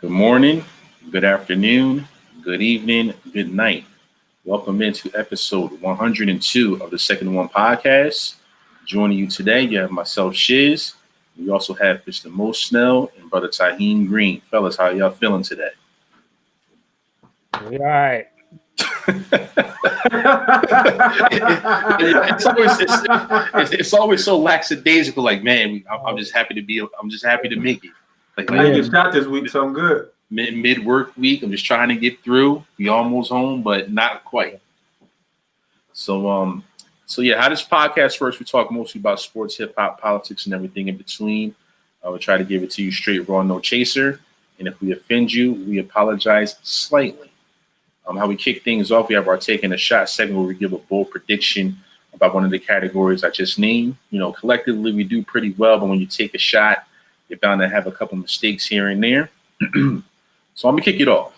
Good morning, good afternoon, good evening, good night. Welcome into episode 102 of the Second One podcast. Joining you today, you have myself, Shiz. We also have Mr. Mo Snell and Brother Taheem Green. Fellas, how y'all feeling today? We all right. It's always so lackadaisical. Like, man, I'm just happy to make it. I didn't get shot this week, so I'm good. Mid work week, I'm just trying to get through. We almost home, but not quite. So yeah, how this podcast works, we talk mostly about sports, hip hop, politics, and everything in between. We try to give it to you straight, raw, no chaser. And if we offend you, we apologize slightly. How we kick things off, we have our Taking a Shot segment where we give a bold prediction about one of the categories I just named. You know, collectively we do pretty well, but when you take a shot, you're bound to have a couple mistakes here and there. So I'm gonna kick it off.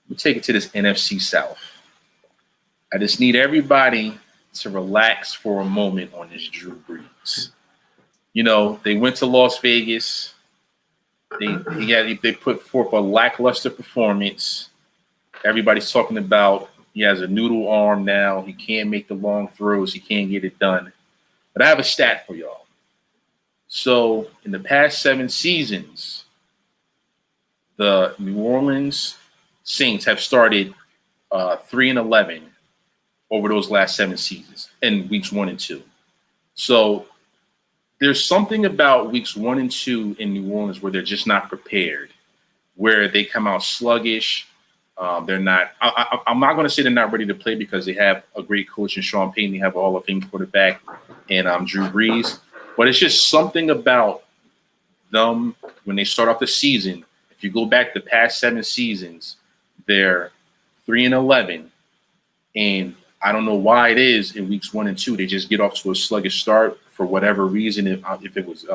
We take it to this NFC South. I just need everybody to relax for a moment on this Drew Brees. You know, they went to Las Vegas. They put forth a lackluster performance. Everybody's talking about he has a noodle arm now. He can't make the long throws. He can't get it done. But I have a stat for y'all. So in the past 7 seasons, the New Orleans Saints have started 3-11 over those last 7 seasons in weeks 1 and 2. So there's something about weeks 1 and 2 in New Orleans where they're just not prepared, where they come out sluggish. They're not. I'm not going to say they're not ready to play because they have a great coach in Sean Payton. They have a Hall of Fame quarterback and Drew Brees. But it's just something about them when they start off the season. If you go back the past 7 seasons, they're 3-11, and I don't know why it is in weeks 1 and 2 they just get off to a sluggish start for whatever reason. If it was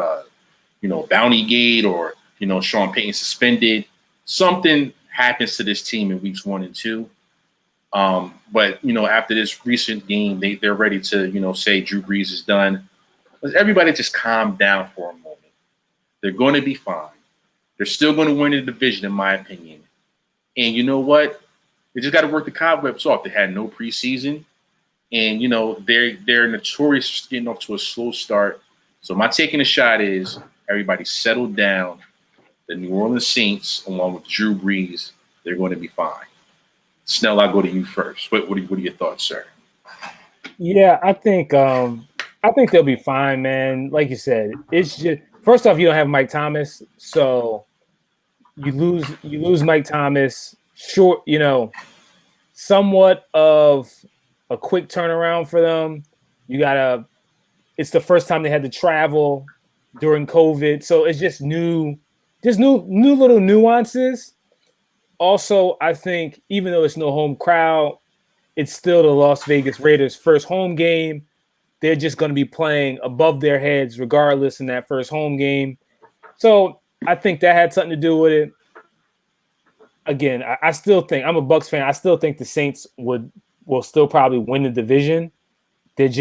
Bountygate or Sean Payton suspended, something happens to this team in weeks 1 and 2. But after this recent game, they're ready to say Drew Brees is done. Let's everybody just calm down for a moment. They're going to be fine. They're still going to win the division, in my opinion. And you know what? They just got to work the cobwebs off. They had no preseason, and they're notorious for getting off to a slow start. So my taking a shot is everybody settle down. The New Orleans Saints, along with Drew Brees, they're going to be fine. Snell, I'll go to you first. What are your thoughts, sir? Yeah, I think they'll be fine, man. Like you said, it's just first off, you don't have Mike Thomas, so you lose Mike Thomas. Short, somewhat of a quick turnaround for them. It's the first time they had to travel during COVID, so it's just new little nuances. Also, I think even though it's no home crowd, it's still the Las Vegas Raiders' first home game. They're just going to be playing above their heads regardless in that first home game. So I think that had something to do with it. Again, I still think I'm a Bucs fan. I still think the Saints will still probably win the division. That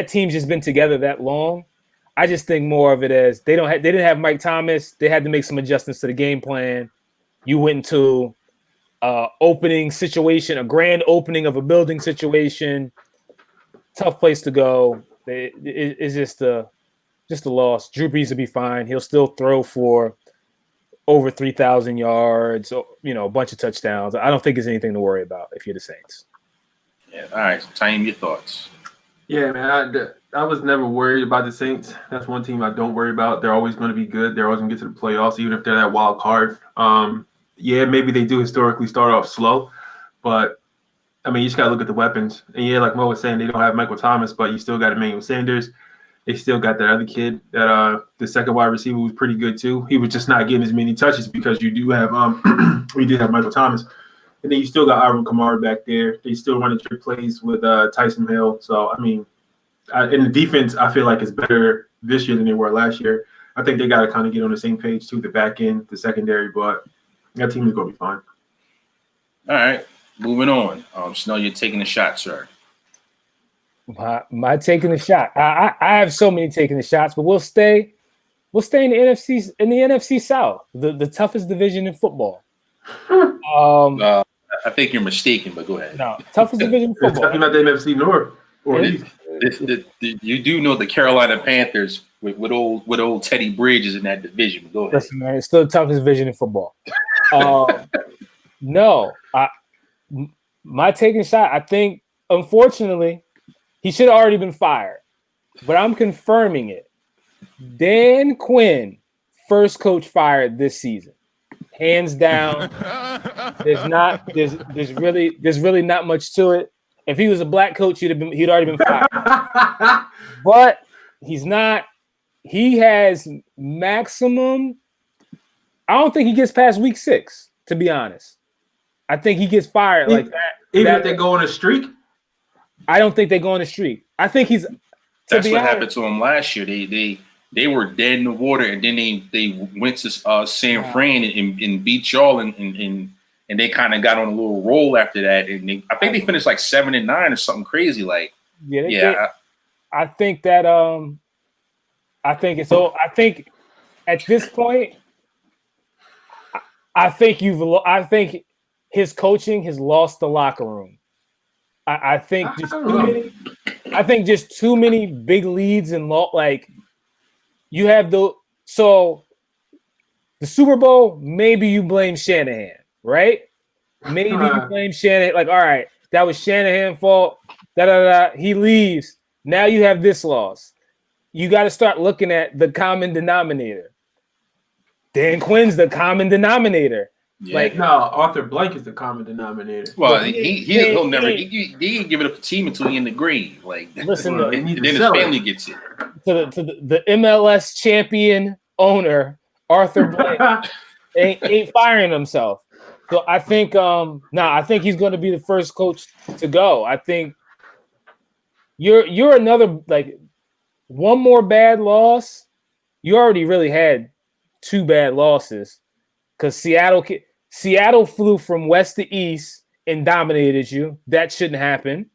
team's just been together that long. I just think more of it as they didn't have Mike Thomas. They had to make some adjustments to the game plan. You went into opening situation, a grand opening of a building situation. Tough place to go. It's just a loss. Drew Brees will be fine. He'll still throw for over 3,000 yards, a bunch of touchdowns. I don't think there's anything to worry about if you're the Saints. Yeah. All right. Time your thoughts. Yeah, man. I was never worried about the Saints. That's one team I don't worry about. They're always going to be good. They're always going to get to the playoffs, even if they're that wild card. Yeah, maybe they do historically start off slow, but I mean, you just got to look at the weapons. And yeah, like Mo was saying, they don't have Michael Thomas, but you still got Emmanuel Sanders. They still got that other kid that the second wide receiver was pretty good too. He was just not getting as many touches because you do have we did have Michael Thomas. And then you still got Alvin Kamara back there. They still run trick plays with Tyson Hill. So, I mean, in the defense, I feel like it's better this year than they were last year. I think they got to kind of get on the same page too, the back end, the secondary, but that team is going to be fine. All right, moving on. Snell, you're taking a shot, sir. My taking a shot. I have so many taking the shots, but we'll stay We'll stay in the NFC South, the toughest division in football. I think you're mistaken, but go ahead. No, toughest division in They're football. talking about the NFC North or East. You do know the Carolina Panthers with old Teddy Bridges in that division. Go ahead. Listen, man, it's still the toughest division in football. No, my taking shot. I think, unfortunately, he should have already been fired, but I'm confirming it. Dan Quinn, first coach fired this season, hands down. There's really not much to it. If he was a black coach, he'd already been fired. But he's not. He has maximum. I don't think he gets past week 6, to be honest. I think he gets fired like that. Even if they go on a streak? I don't think they go on a streak. I think he's. That's what happened to him last year. They were dead in the water, and then they went to San Fran and beat y'all, and they kind of got on a little roll after that. And I think they finished like 7-9 or something crazy. Like, I think that I think it's all. I think at this point, I think his coaching has lost the locker room. I think just too many big leads and like you have the Super Bowl. Maybe you blame Shanahan, right? Maybe you blame Shanahan. Like, all right, that was Shanahan's fault. He leaves. Now you have this loss. You got to start looking at the common denominator. Dan Quinn's the common denominator. Yeah. Like, no, Arthur Blank is the common denominator. Well, he'll never he ain't give it up the team until he in the grave. Like, listen, and then his family gets it. To the MLS champion owner, Arthur Blank, ain't firing himself. So I think I think he's going to be the first coach to go. I think you're another, like, one more bad loss. You already really had 2 bad losses because Seattle flew from west to east and dominated you. That shouldn't happen.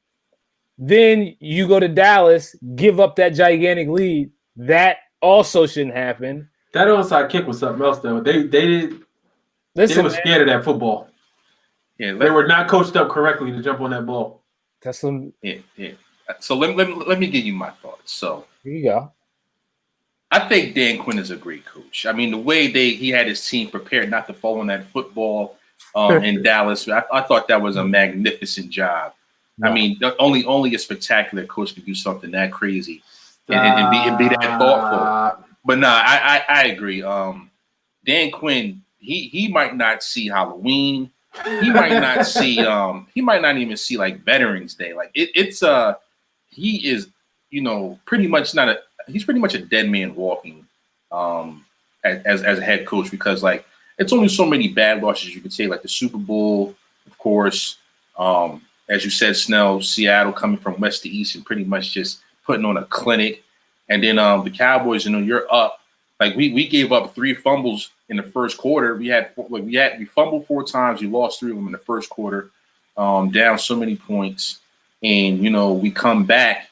Then you go to Dallas, give up that gigantic lead. That also shouldn't happen. That onside kick was something else, though. They were scared of that football. Yeah, they were not coached up correctly to jump on that ball. That's some. Yeah. So let me give you my thoughts. So here you go. I think Dan Quinn is a great coach. I mean, the way he had his team prepared not to fall on that football in Dallas, I thought that was a magnificent job. No. I mean, only a spectacular coach could do something that crazy and be that thoughtful. But no, I agree. Dan Quinn, he might not see Halloween. He might not see. He might not even see like Veterans Day. Like he is, pretty much not a. He's pretty much a dead man walking as a head coach, because like it's only so many bad losses you could say, like the Super Bowl, of course. As you said, Snell, Seattle coming from west to east and pretty much just putting on a clinic. And then the Cowboys, you're up. Like we gave up 3 fumbles in the first quarter. We fumbled 4 times. We lost 3 of them in the first quarter, down so many points. And we come back,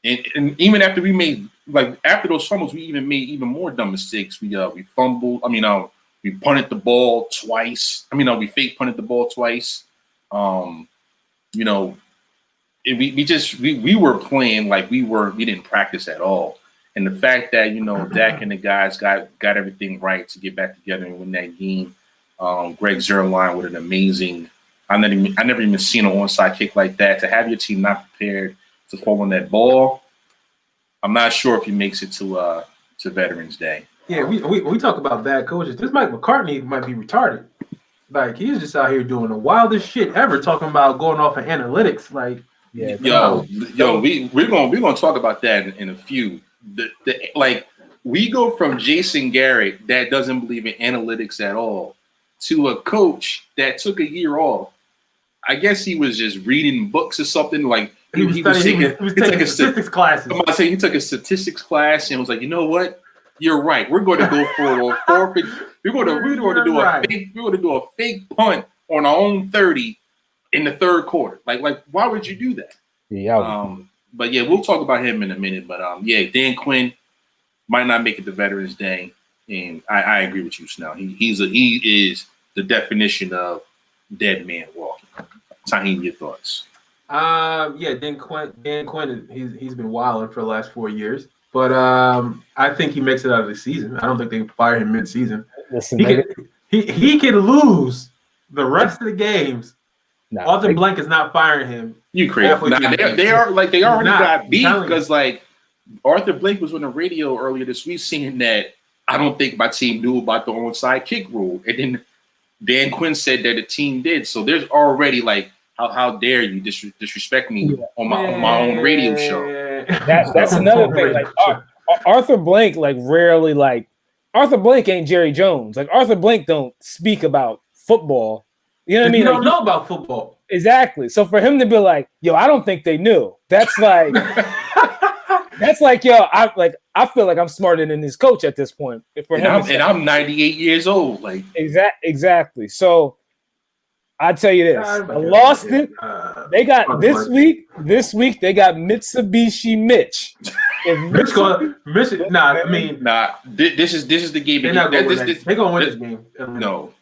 and even after we made, like, after those fumbles, we even made even more dumb mistakes. We fumbled. We punted the ball twice. We fake punted the ball twice. We were playing like we didn't practice at all. And the fact that, Dak and the guys got everything right to get back together and win that game. Greg Zuerlein with an amazing, I never even seen an onside kick like that. To have your team not prepared to fall on that ball, I'm not sure if he makes it to Veterans Day. Yeah, we talk about bad coaches. This Mike McCartney might be retarded. Like, he's just out here doing the wildest shit ever, talking about going off of analytics. Like, we're gonna talk about that in a few. Like, we go from Jason Garrett that doesn't believe in analytics at all to a coach that took a year off. I guess he was just reading books or something. Like he was taking statistics classes. I'm about to say he took a statistics class and was like, you know what? You're right. We're going to go for it on forfeit. We're going to do a fake punt on our own 30 in the third quarter. Like why would you do that? Yeah. But yeah, we'll talk about him in a minute. But Dan Quinn, might not make it to Veterans Day. And I agree with you, Snell. He is the definition of dead man walking. Tahim, your thoughts? Yeah, Dan Quinn, he's been wilding for the last 4 years, but I think he makes it out of the season. I don't think they can fire him mid-season. Listen, he can lose the rest of the games. nah, Arthur Blank is not firing him. You crazy? They already got beef because like Arthur Blank was on the radio earlier this week saying that I don't think my team knew about the onside kick rule, and then Dan Quinn said that the team did. So there's already like, how dare you disrespect me on my own radio show? That's another thing. Like Arthur Blank, like rarely like Arthur Blank ain't Jerry Jones. Like Arthur Blank don't speak about football. You know what I mean? You don't know about football. Exactly. So for him to be like, yo, I don't think they knew. That's like that's like, yo, I feel like I'm smarter than this coach at this point. I'm 98 years old. Like exactly. So I tell you this, I lost it. They got this week. This week they got Mitsubishi Mitch. This is the game. They're gonna win this game. No,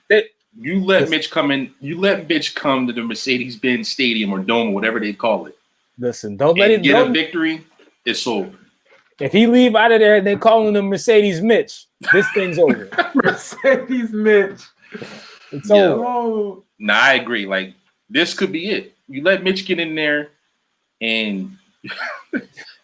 you let Mitch come in. You let Mitch come to the Mercedes-Benz Stadium or Dome, or whatever they call it. Listen, don't let him get a victory. It's over. If he leave out of there and they calling him Mercedes Mitch, this thing's over. Mercedes Mitch. It's over. Nah, I agree. Like this could be it. You let Mitch get in there and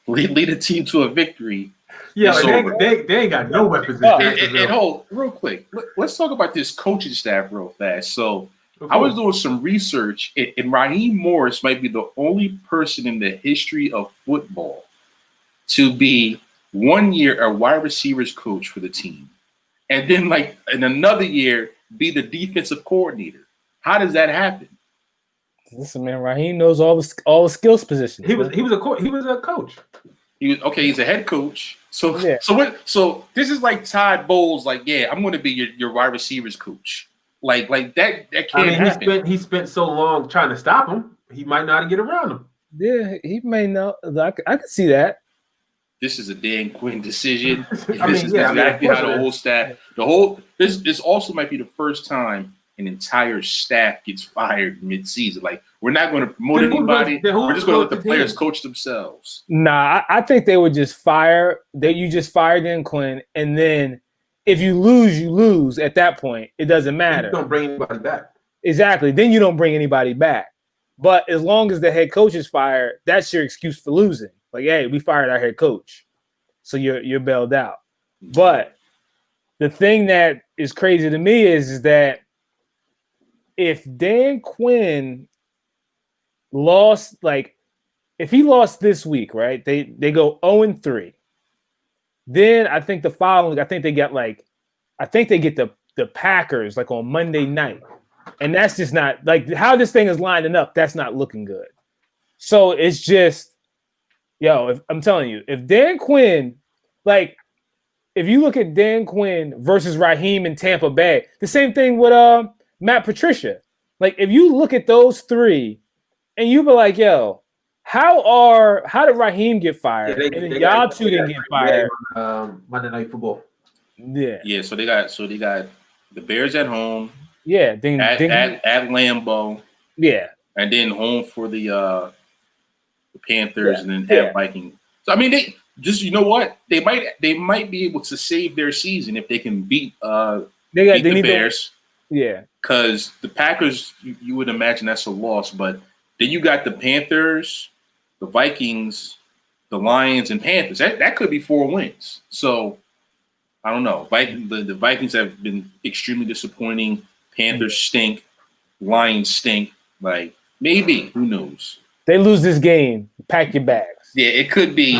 lead the team to a victory. Yeah, like they ain't got no weapons. And hold real quick. Let's talk about this coaching staff real fast. So I was doing some research, and Raheem Morris might be the only person in the history of football to be 1 year a wide receivers coach for the team, and then like in another year be the defensive coordinator. How does that happen? Listen, man, Raheem knows all the skills positions. He was a coach. He's a head coach. So yeah. So this is like Todd Bowles. Like, yeah, I'm going to be your wide receivers coach. Like that can't happen. He spent so long trying to stop him. He might not get around him. Yeah, he may not. I could see that. This is a Dan Quinn decision. How the whole staff. This also might be the first time an entire staff gets fired mid-season. Like, we're not going to promote anybody. We're just going to let the players coach themselves. Nah, I think they would just fire. You just fire Dan Quinn, and then if you lose, you lose. At that point, it doesn't matter. You don't bring anybody back. Exactly. Then you don't bring anybody back. But as long as the head coach is fired, that's your excuse for losing. Like, hey, we fired our head coach, so you're bailed out. But the thing that is crazy to me is that if Dan Quinn lost, like, if he lost this week, right? They go 0-3. Then I think the following, I think they get the Packers like on Monday night, and that's just not like how this thing is lining up. That's not looking good. So it's just, yo, I'm telling you, if Dan Quinn, like, if you look at Dan Quinn versus Raheem in Tampa Bay, the same thing with Matt Patricia. Like, if you look at those three, and you be like, yo, how did Raheem get fired? And then y'all two didn't get fired. Monday Night Football. Yeah. So they got the Bears at home. Yeah. At Lambeau. Yeah. And then home for the Panthers, and then at Vikings. So I mean, they just, you know what, they might be able to save their season if they can beat the Bears. Yeah, because the Packers, you would imagine that's a loss, but then you got the Panthers, the Vikings, the Lions, and Panthers. That could be 4 wins. So I don't know. The Vikings have been extremely disappointing. Panthers stink. Lions stink. Like, maybe, who knows? They lose this game, pack your bags. Yeah, it could be.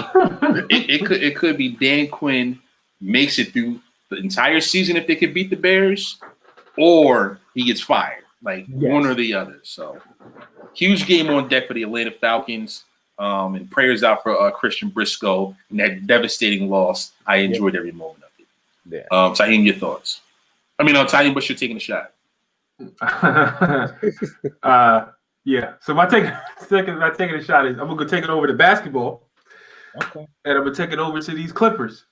it could be Dan Quinn makes it through the entire season if they could beat the Bears, or he gets fired, like one or the other. So, huge game on deck for the Atlanta Falcons, and prayers out for Christian Briscoe and that devastating loss. I enjoyed every moment of it. Yeah. Tahim, your thoughts? I mean, Tahim, but you're taking a shot. Yeah. So my taking a shot is I'm gonna take it over to basketball. Okay. And I'm gonna take it over to these Clippers.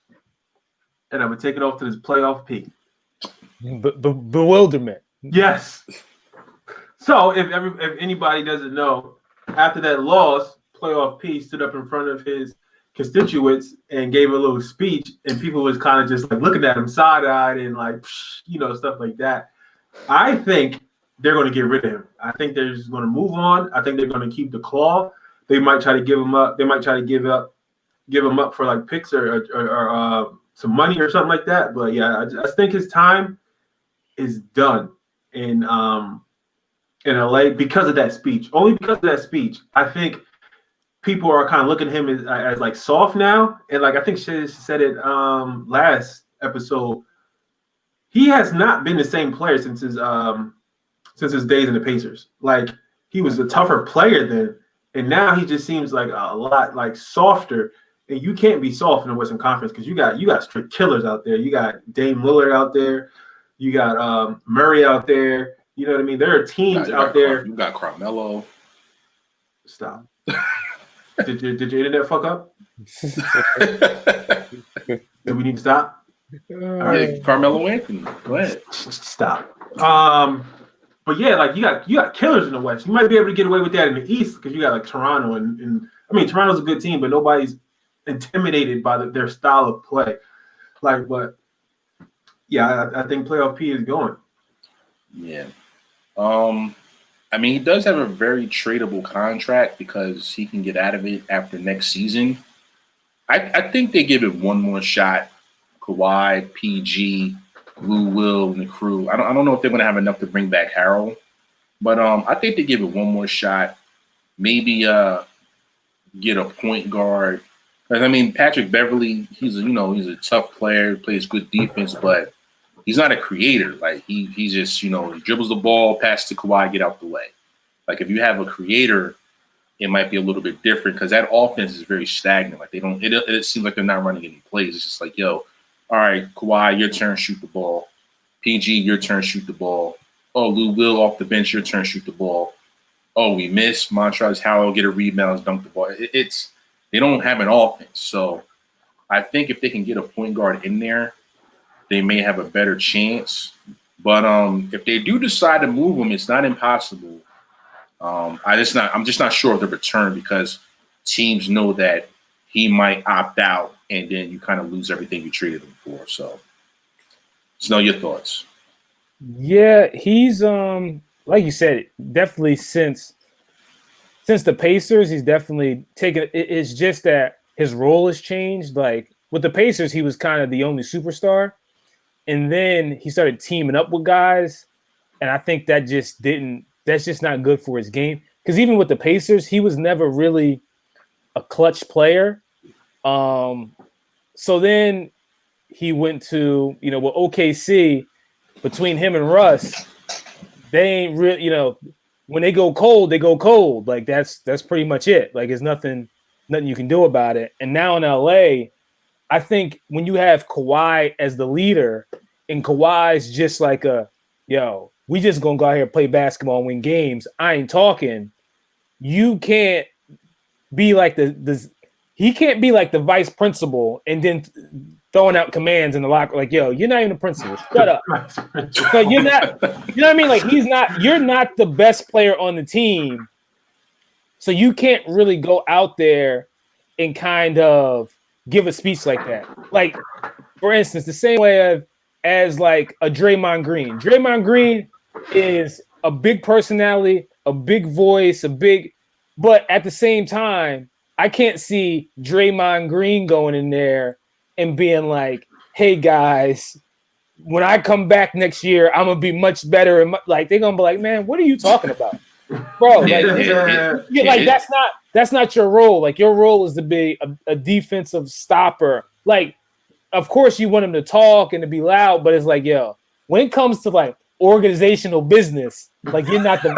and I'm gonna take it off to this playoff P. Bewilderment. Yes. So if anybody doesn't know, after that loss, playoff P stood up in front of his constituents and gave a little speech, and people was kind of just like looking at him side-eyed and like, stuff like that. I think they're going to get rid of him. I think they're just going to move on. I think they're going to keep the claw. They might try to give him up. They might try to give him up for like picks or some money or something like that. But yeah, I think his time is done in LA because of that speech. Only because of that speech. I think people are kind of looking at him as like soft now. And like I think she said it last episode. He has not been the same player since his days in the Pacers. Like he was a tougher player then, and now he just seems like a lot like softer. And you can't be soft in the Western Conference because you got straight killers out there. You got Dame Lillard out there. You got Murray out there. You know what I mean? There are teams out there. You got Carmelo. Stop. Did your internet fuck up? Do we need to stop? All right, Carmelo Anthony. Go ahead. Stop. But yeah, like you got killers in the West. You might be able to get away with that in the East because you got like Toronto and I mean Toronto's a good team, but nobody's intimidated by their style of play. Like, but yeah, I think playoff P is going. Yeah. I mean, he does have a very tradable contract because he can get out of it after next season. I think they give it one more shot. Kawhi, PG, Lou Will, and the crew. I don't know if they're going to have enough to bring back Harold, but I think they give it one more shot. Maybe get a point guard. I mean, Patrick Beverly, he's a tough player, plays good defense, but he's not a creator. Like he just he dribbles the ball, pass to Kawhi, get out the way. Like if you have a creator, it might be a little bit different because that offense is very stagnant. Like they don't. It seems like they're not running any plays. It's just like, yo, all right, Kawhi, your turn, shoot the ball. PG, your turn, shoot the ball. Oh, Lou Will off the bench, your turn, shoot the ball. Oh, we miss. Montrezl Harrell get a rebound, dunk the ball. They don't have an offense. So I think if they can get a point guard in there, they may have a better chance. But if they do decide to move him, it's not impossible. I'm just not sure of the return because teams know that he might opt out and then you kind of lose everything you traded him for. So know your thoughts. Yeah, he's like you said, definitely since the Pacers, he's definitely taken. It's just that his role has changed. Like with the Pacers, he was kind of the only superstar, and then he started teaming up with guys, and I think that just didn't. That's just not good for his game. Because even with the Pacers, he was never really a clutch player. So then he went to with OKC. Between him and Russ, they ain't really, when they go cold, they go cold. Like that's pretty much it. Like there's nothing you can do about it. And now in LA, I think when you have Kawhi as the leader, and Kawhi's just like we just gonna go out here and play basketball and win games. I ain't talking. You can't be like he can't be like the vice principal and then throwing out commands in the locker like, yo, you're not even the principal. Shut up. So you're not, you know what I mean? Like you're not the best player on the team. So you can't really go out there and kind of give a speech like that. Like, for instance, the same way as like a Draymond Green. Draymond Green is a big personality, a big voice, but at the same time, I can't see Draymond Green going in there and being like, hey guys, when I come back next year, I'm gonna be much better. And like they're gonna be like, man, what are you talking about, bro? Like, that's not your role. Like your role is to be a defensive stopper. Like, of course you want him to talk and to be loud, but it's like, yo, when it comes to like organizational business, like you're not the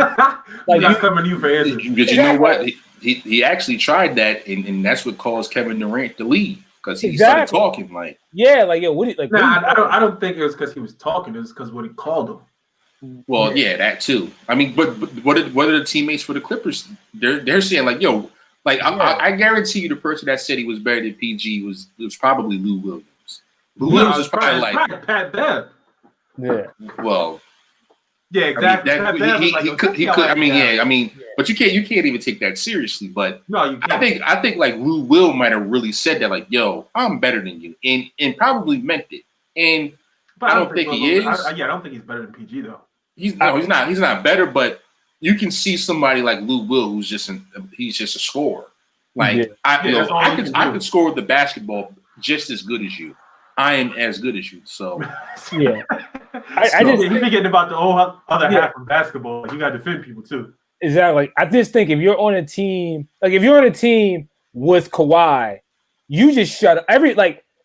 like not coming to you for answers. But you know what? He actually tried that, and that's what caused Kevin Durant to leave because he started talking like, yeah, like yo, what? Like, I don't think it was because he was talking. It was because what he called him. Well, yeah, that too. I mean, but what are the teammates for the Clippers? They're saying like, yo, like I guarantee you, the person that said he was better than PG was probably Lou Williams. Lou Williams is probably like Pat Bev. Yeah. Well, yeah, exactly. I mean, he could. I mean, yeah. I mean, but you can't even take that seriously. But no, you can't. I think like Lou Will might have really said that, like, "Yo, I'm better than you," and probably meant it. And I don't think he is. I don't think he's better than PG though. He's not better, but you can see somebody like Lou Will who's just a scorer. Like I could score with the basketball just as good as you. I am as good as you. So yeah, I just he forgetting about the whole other half of basketball. You got to defend people too. Exactly. I just think if you're on a team, like if you're on a team with Kawhi, you just shut up.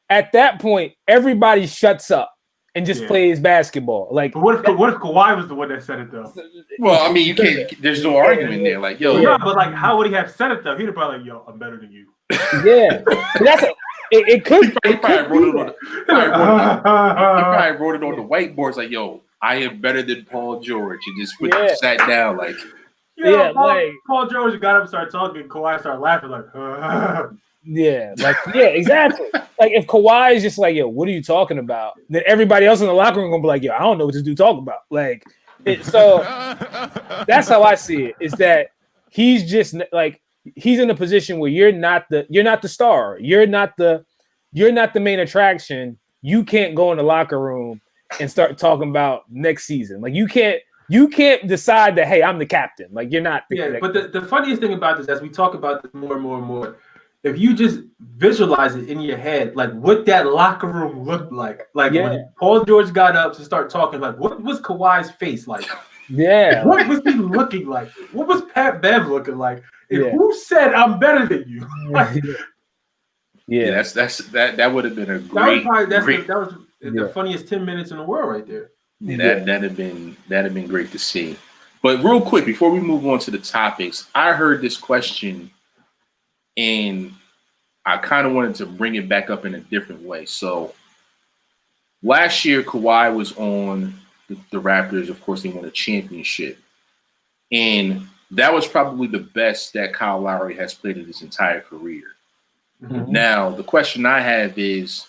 At that point, everybody shuts up and just plays basketball. Like, but what if Kawhi was the one that said it though? Well, I mean, you can't. There's no argument there. Like, yo, yeah, but like, how would he have said it though? He'd have probably like, yo, I'm better than you. Yeah, it could. He probably wrote it on the whiteboards. Like, yo, I am better than Paul George. And just sat down like. Paul George got up and started talking. Kawhi started laughing like. Exactly. Like if Kawhi is just like, yo, what are you talking about? Then everybody else in the locker room gonna be like, yo, I don't know what this dude talking about. Like, so that's how I see it. Is that he's just like he's in a position where you're not the star. You're not the main attraction. You can't go in the locker room and start talking about next season. Like you can't decide that, hey, I'm the captain. Like you're not. But the funniest thing about this, as we talk about this more and more and more. If you just visualize it in your head, like what that locker room looked like when Paul George got up to start talking, like what was Kawhi's face like? Yeah. What was he looking like? What was Pat Bev looking like? And who said I'm better than you? That would have been a great. That was the funniest 10 minutes in the world right there. Yeah, that'd have been great to see. But real quick, before we move on to the topics, I heard this question. And I kind of wanted to bring it back up in a different way. So last year, Kawhi was on the Raptors. Of course, they won a championship. And that was probably the best that Kyle Lowry has played in his entire career. Mm-hmm. Now, the question I have is,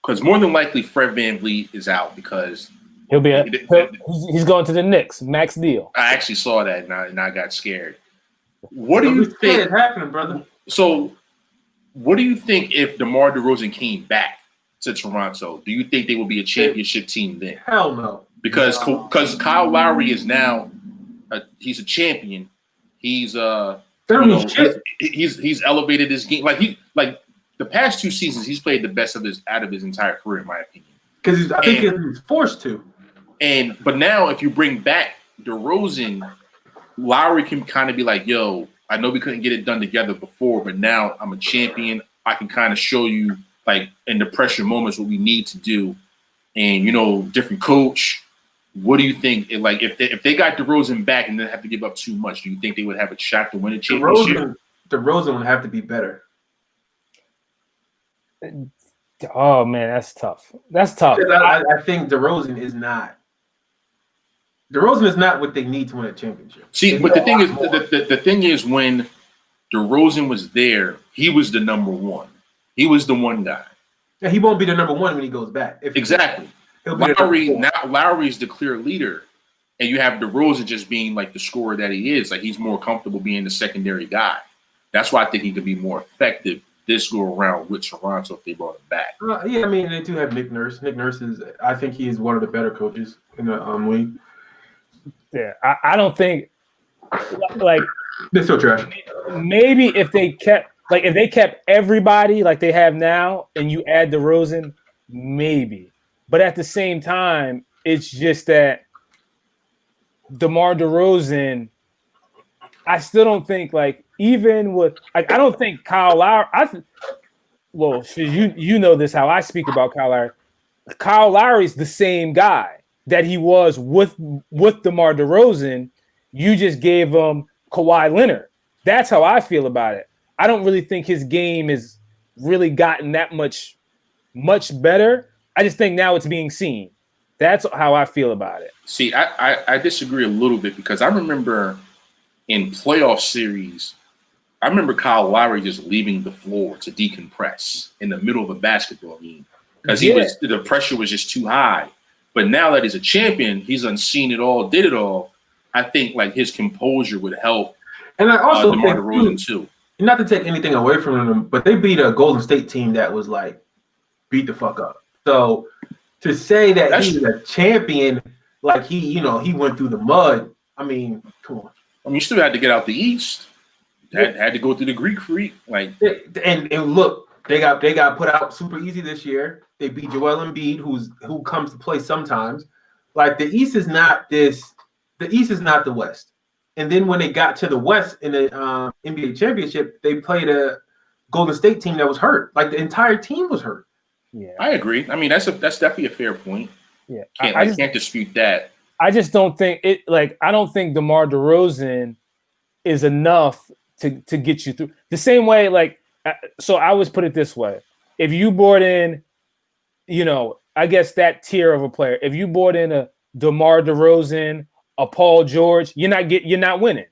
because more than likely Fred VanVleet is out because he's going to the Knicks, max deal. I actually saw that and I got scared. What do you think? Happening, brother. So, what do you think if DeMar DeRozan came back to Toronto? Do you think they will be a championship team then? Hell no. Because Kyle Lowry is now he's a champion. He's he's elevated his game. Like the past 2 seasons, he's played the best out of his entire career, in my opinion. Because I think he's forced to. But now, if you bring back DeRozan. Lowry can kind of be like, yo, I know we couldn't get it done together before, but now I'm a champion. I can kind of show you, like, in the pressure moments what we need to do. And, different coach. What do you think? If they got DeRozan back and didn't have to give up too much, do you think they would have a shot to win a championship? DeRozan would have to be better. Oh, man, that's tough. I think DeRozan is not. DeRozan is not what they need to win a championship. See, but the thing is, when DeRozan was there, he was the number one. He was the one guy. Yeah, he won't be the number one when he goes back. Exactly. Lowry's the clear leader, and you have DeRozan just being like the scorer that he is. Like he's more comfortable being the secondary guy. That's why I think he could be more effective this go around with Toronto if they brought him back. I mean, they do have Nick Nurse. Nick Nurse I think he is one of the better coaches in the league. Yeah, I don't think like they're still trash. Maybe if they kept everybody like they have now, and you add DeRozan, maybe. But at the same time, it's just that DeMar DeRozan. I still don't think even with I don't think Kyle Lowry. You know this how I speak about Kyle Lowry. Kyle Lowry's the same guy that he was with DeMar DeRozan. You just gave him Kawhi Leonard. That's how I feel about it. I don't really think his game has really gotten that much better. I just think now it's being seen. That's how I feel about it. See, I disagree a little bit because I remember in playoff series, I remember Kyle Lowry just leaving the floor to decompress in the middle of a basketball game because the pressure was just too high. But now that he's a champion, he's unseen it all, did it all. I think like his composure would help. And I also DeMar think DeRozan too. Not to take anything away from them, but they beat a Golden State team that was like beat the fuck up. So to say that he's a champion, like he went through the mud. I mean, come on. I mean, you still had to get out the East. Had to go through the Greek Freak. Like, and look, they got put out super easy this year. They beat Joel Embiid, who comes to play sometimes. Like the East is not this. The East is not the West. And then when they got to the West in the NBA championship, they played a Golden State team that was hurt. Like the entire team was hurt. Yeah, I agree. I mean, that's definitely a fair point. Yeah, I can't dispute that. I just don't think it. Like, I don't think DeMar DeRozan is enough to get you through. The same way, like, so I always put it this way: if you brought in, I guess that tier of a player, if you brought in a DeMar DeRozan, a Paul George, you're not winning.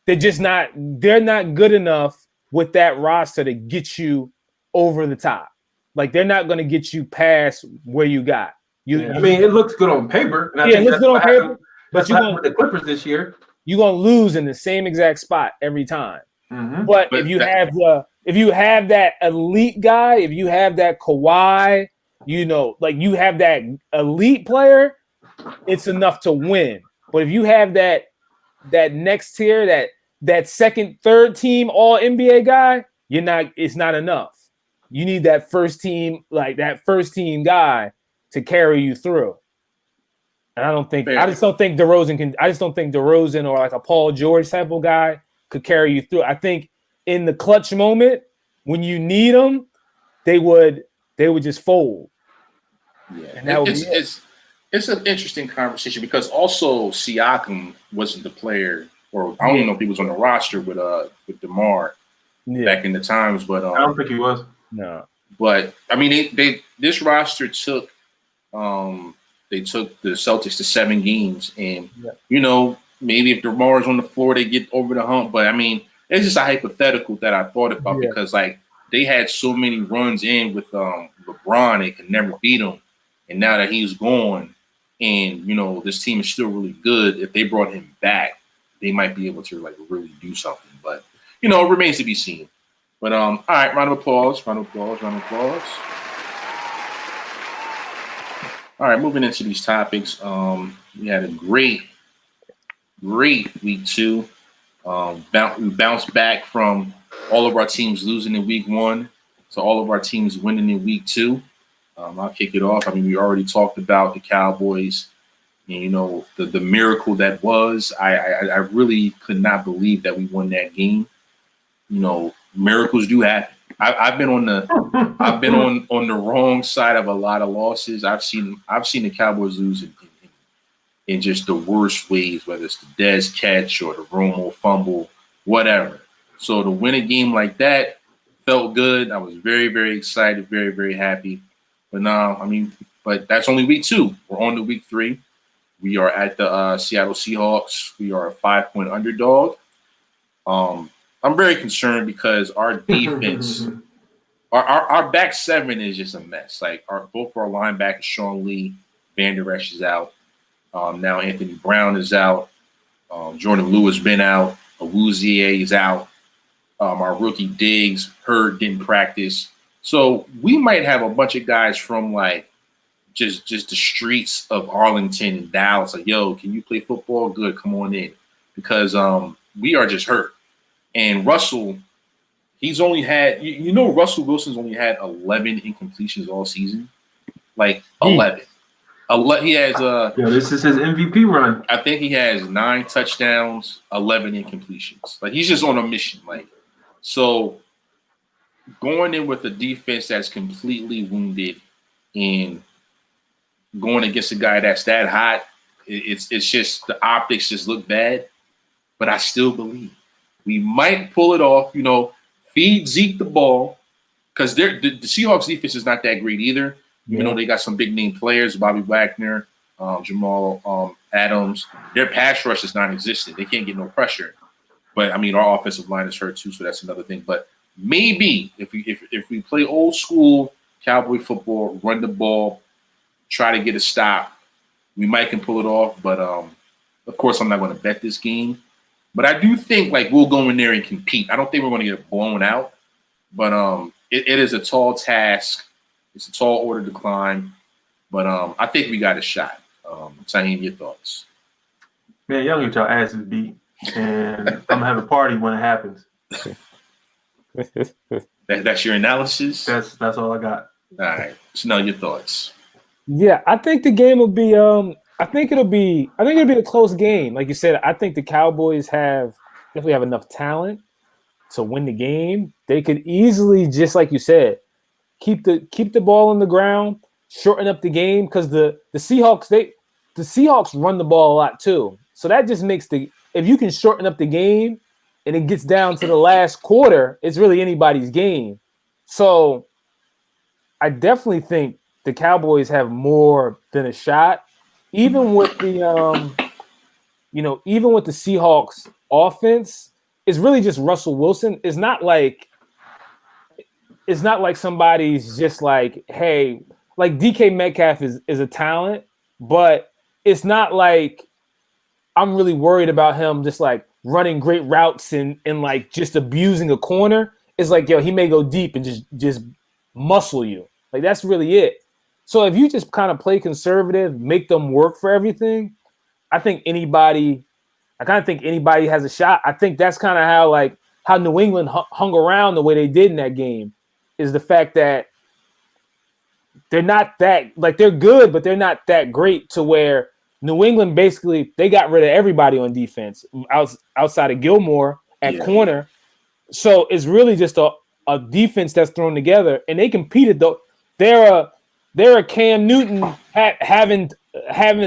They're not good enough with that roster to get you over the top. Like, they're not going to get you past where you got. I mean, it looks good on paper. And it looks good on paper. But you're going with the Clippers this year. You're going to lose in the same exact spot every time. Mm-hmm. But if you have that elite guy, if you have that Kawhi, like you have that elite player, it's enough to win. But if you have that next tier, that second, third team all NBA guy, it's not enough. You need that first team guy to carry you through. And I just don't think DeRozan or like a Paul George type of guy could carry you through. I think in the clutch moment when you need them, they would just fold. Yeah, and it's an interesting conversation because also Siakam wasn't the player, or I don't even know if he was on the roster with DeMar back in the times. But I don't think he was. No. But I mean, this roster took the Celtics to 7 games, and maybe if DeMar is on the floor, they get over the hump. But I mean, it's just a hypothetical that I thought about because like they had so many runs in with LeBron, they could never beat him, and now that he's gone. And, this team is still really good. If they brought him back, they might be able to, like, really do something. But, it remains to be seen. But, all right, round of applause. All right, moving into these topics. We had a great week 2. We bounced back from all of our teams losing in week 1 to all of our teams winning in week 2. I'll kick it off. I mean, we already talked about the Cowboys and, the miracle that was. I really could not believe that we won that game. Miracles do happen. I've been on the wrong side of a lot of losses. I've seen the Cowboys lose in just the worst ways, whether it's the Dez catch or the Romo fumble, whatever. So to win a game like that felt good. I was very, very excited, very, very happy. But but that's only week 2. We're on to week 3. We are at the Seattle Seahawks. We are a 5-point underdog. I'm very concerned because our defense, our back 7 is just a mess. Like both our linebackers, Sean Lee, Van Der Esch is out. Now Anthony Brown is out. Jordan Lewis been out. Awuzie is out. Our rookie Diggs hurt, didn't practice. So we might have a bunch of guys from like just the streets of Arlington and Dallas. Like, yo, can you play football? Good, come on in, because we are just hurt. And Russell, he's only had Russell Wilson's only had 11 incompletions all season, like 11. He has this is his MVP run. I think he has 9 touchdowns, 11 incompletions. Like he's just on a mission. Like so. Going in with a defense that's completely wounded and going against a guy that's that hot, it's just the optics just look bad. But I still believe we might pull it off. Feed Zeke the ball because the Seahawks defense is not that great either. Even though they got some big name players, Bobby Wagner, Jamal Adams, their pass rush is non-existent. They can't get no pressure. But I mean, our offensive line is hurt too, so that's another thing. But maybe if we play old school Cowboy football, run the ball, try to get a stop, we might can pull it off. But of course, I'm not going to bet this game. But I do think like we'll go in there and compete. I don't think we're going to get blown out. But it is a tall task. It's a tall order to climb. But I think we got a shot. Saheem, your thoughts? Man, y'all get your asses beat, and I'm gonna have a party when it happens. That's your analysis. That's all I got. All right. So now your thoughts. Yeah, I think the game will be. I think it'll be a close game. Like you said, I think the Cowboys definitely have enough talent to win the game. They could easily, just like you said, keep the ball on the ground, shorten up the game, because the Seahawks run the ball a lot too. So that just makes if you can shorten up the game and it gets down to the last quarter, it's really anybody's game. So I definitely think the Cowboys have more than a shot, even with the even with the Seahawks offense. It's really just Russell Wilson. It's not like somebody's just like, hey, like DK Metcalf is a talent, but it's not like I'm really worried about him just like running great routes and like just abusing a corner. It's like, yo, he may go deep and just muscle you. Like that's really it. So if you just kind of play conservative, make them work for everything, I kind of think anybody has a shot. I think that's kind of how New England hung around the way they did in that game, is the fact that they're not that, like, they're good, but they're not that great to where New England basically, they got rid of everybody on defense outside of Gilmore at corner. So it's really just a defense that's thrown together, and they competed though. They're a Cam Newton having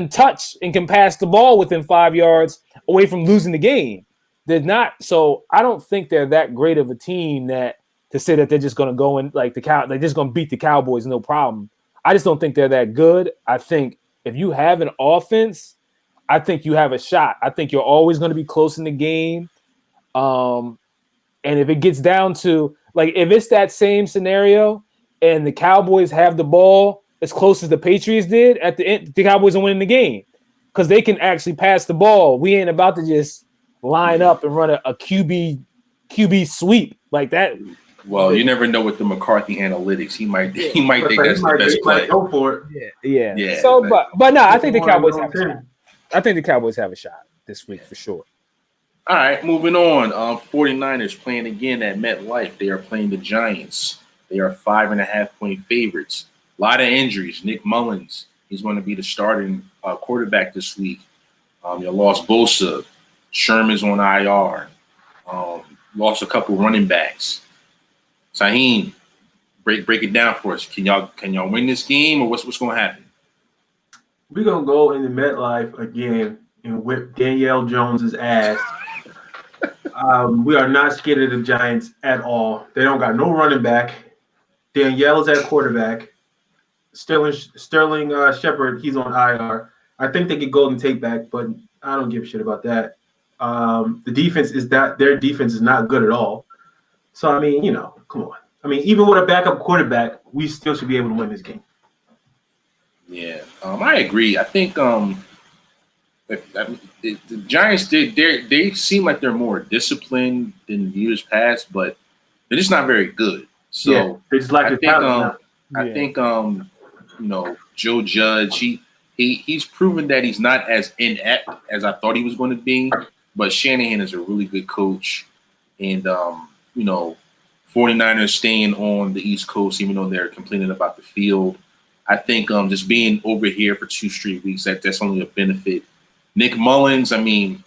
touch and can pass the ball within 5 yards away from losing the game. They're not. So I don't think they're that great of a team to say that they're just going to go in like they're just going to beat the Cowboys no problem. I just don't think they're that good. I think if you have an offense, I think you have a shot. I think you're always going to be close in the game. And if it gets down to, like, if it's that same scenario and the Cowboys have the ball as close as the Patriots did at the end, the Cowboys are winning the game because they can actually pass the ball. We ain't about to just line up and run a QB sweep like that. Well, you never know with the McCarthy analytics. He might think that's the best play. Go for it. Yeah. So, but no, I think the Cowboys have a shot. I think the Cowboys have a shot this week for sure. All right, moving on. 49ers playing again at MetLife. They are playing the Giants. They are 5.5-point favorites. A lot of injuries. Nick Mullins, he's going to be the starting quarterback this week. You lost Bosa. Sherman's on IR. Lost a couple running backs. Saheem, break it down for us. Can y'all win this game, or what's going to happen? We're gonna go into MetLife again and whip Danielle Jones's ass. We are not scared of the Giants at all. They don't got no running back. Danielle is at quarterback. Sterling Shepard, he's on IR. I think they get Golden Tate back, but I don't give a shit about that. The defense their defense is not good at all. So I mean, come on. I mean, even with a backup quarterback, we still should be able to win this game. Yeah, I agree. I think the Giants they seem like they're more disciplined than years past, but they're just not very good. So they just like I think Joe Judge he's proven that he's not as inept as I thought he was going to be. But Shanahan is a really good coach, and 49ers staying on the East Coast, even though they're complaining about the field. I think just being over here for 2 straight weeks, that's only a benefit. Nick Mullins, Nick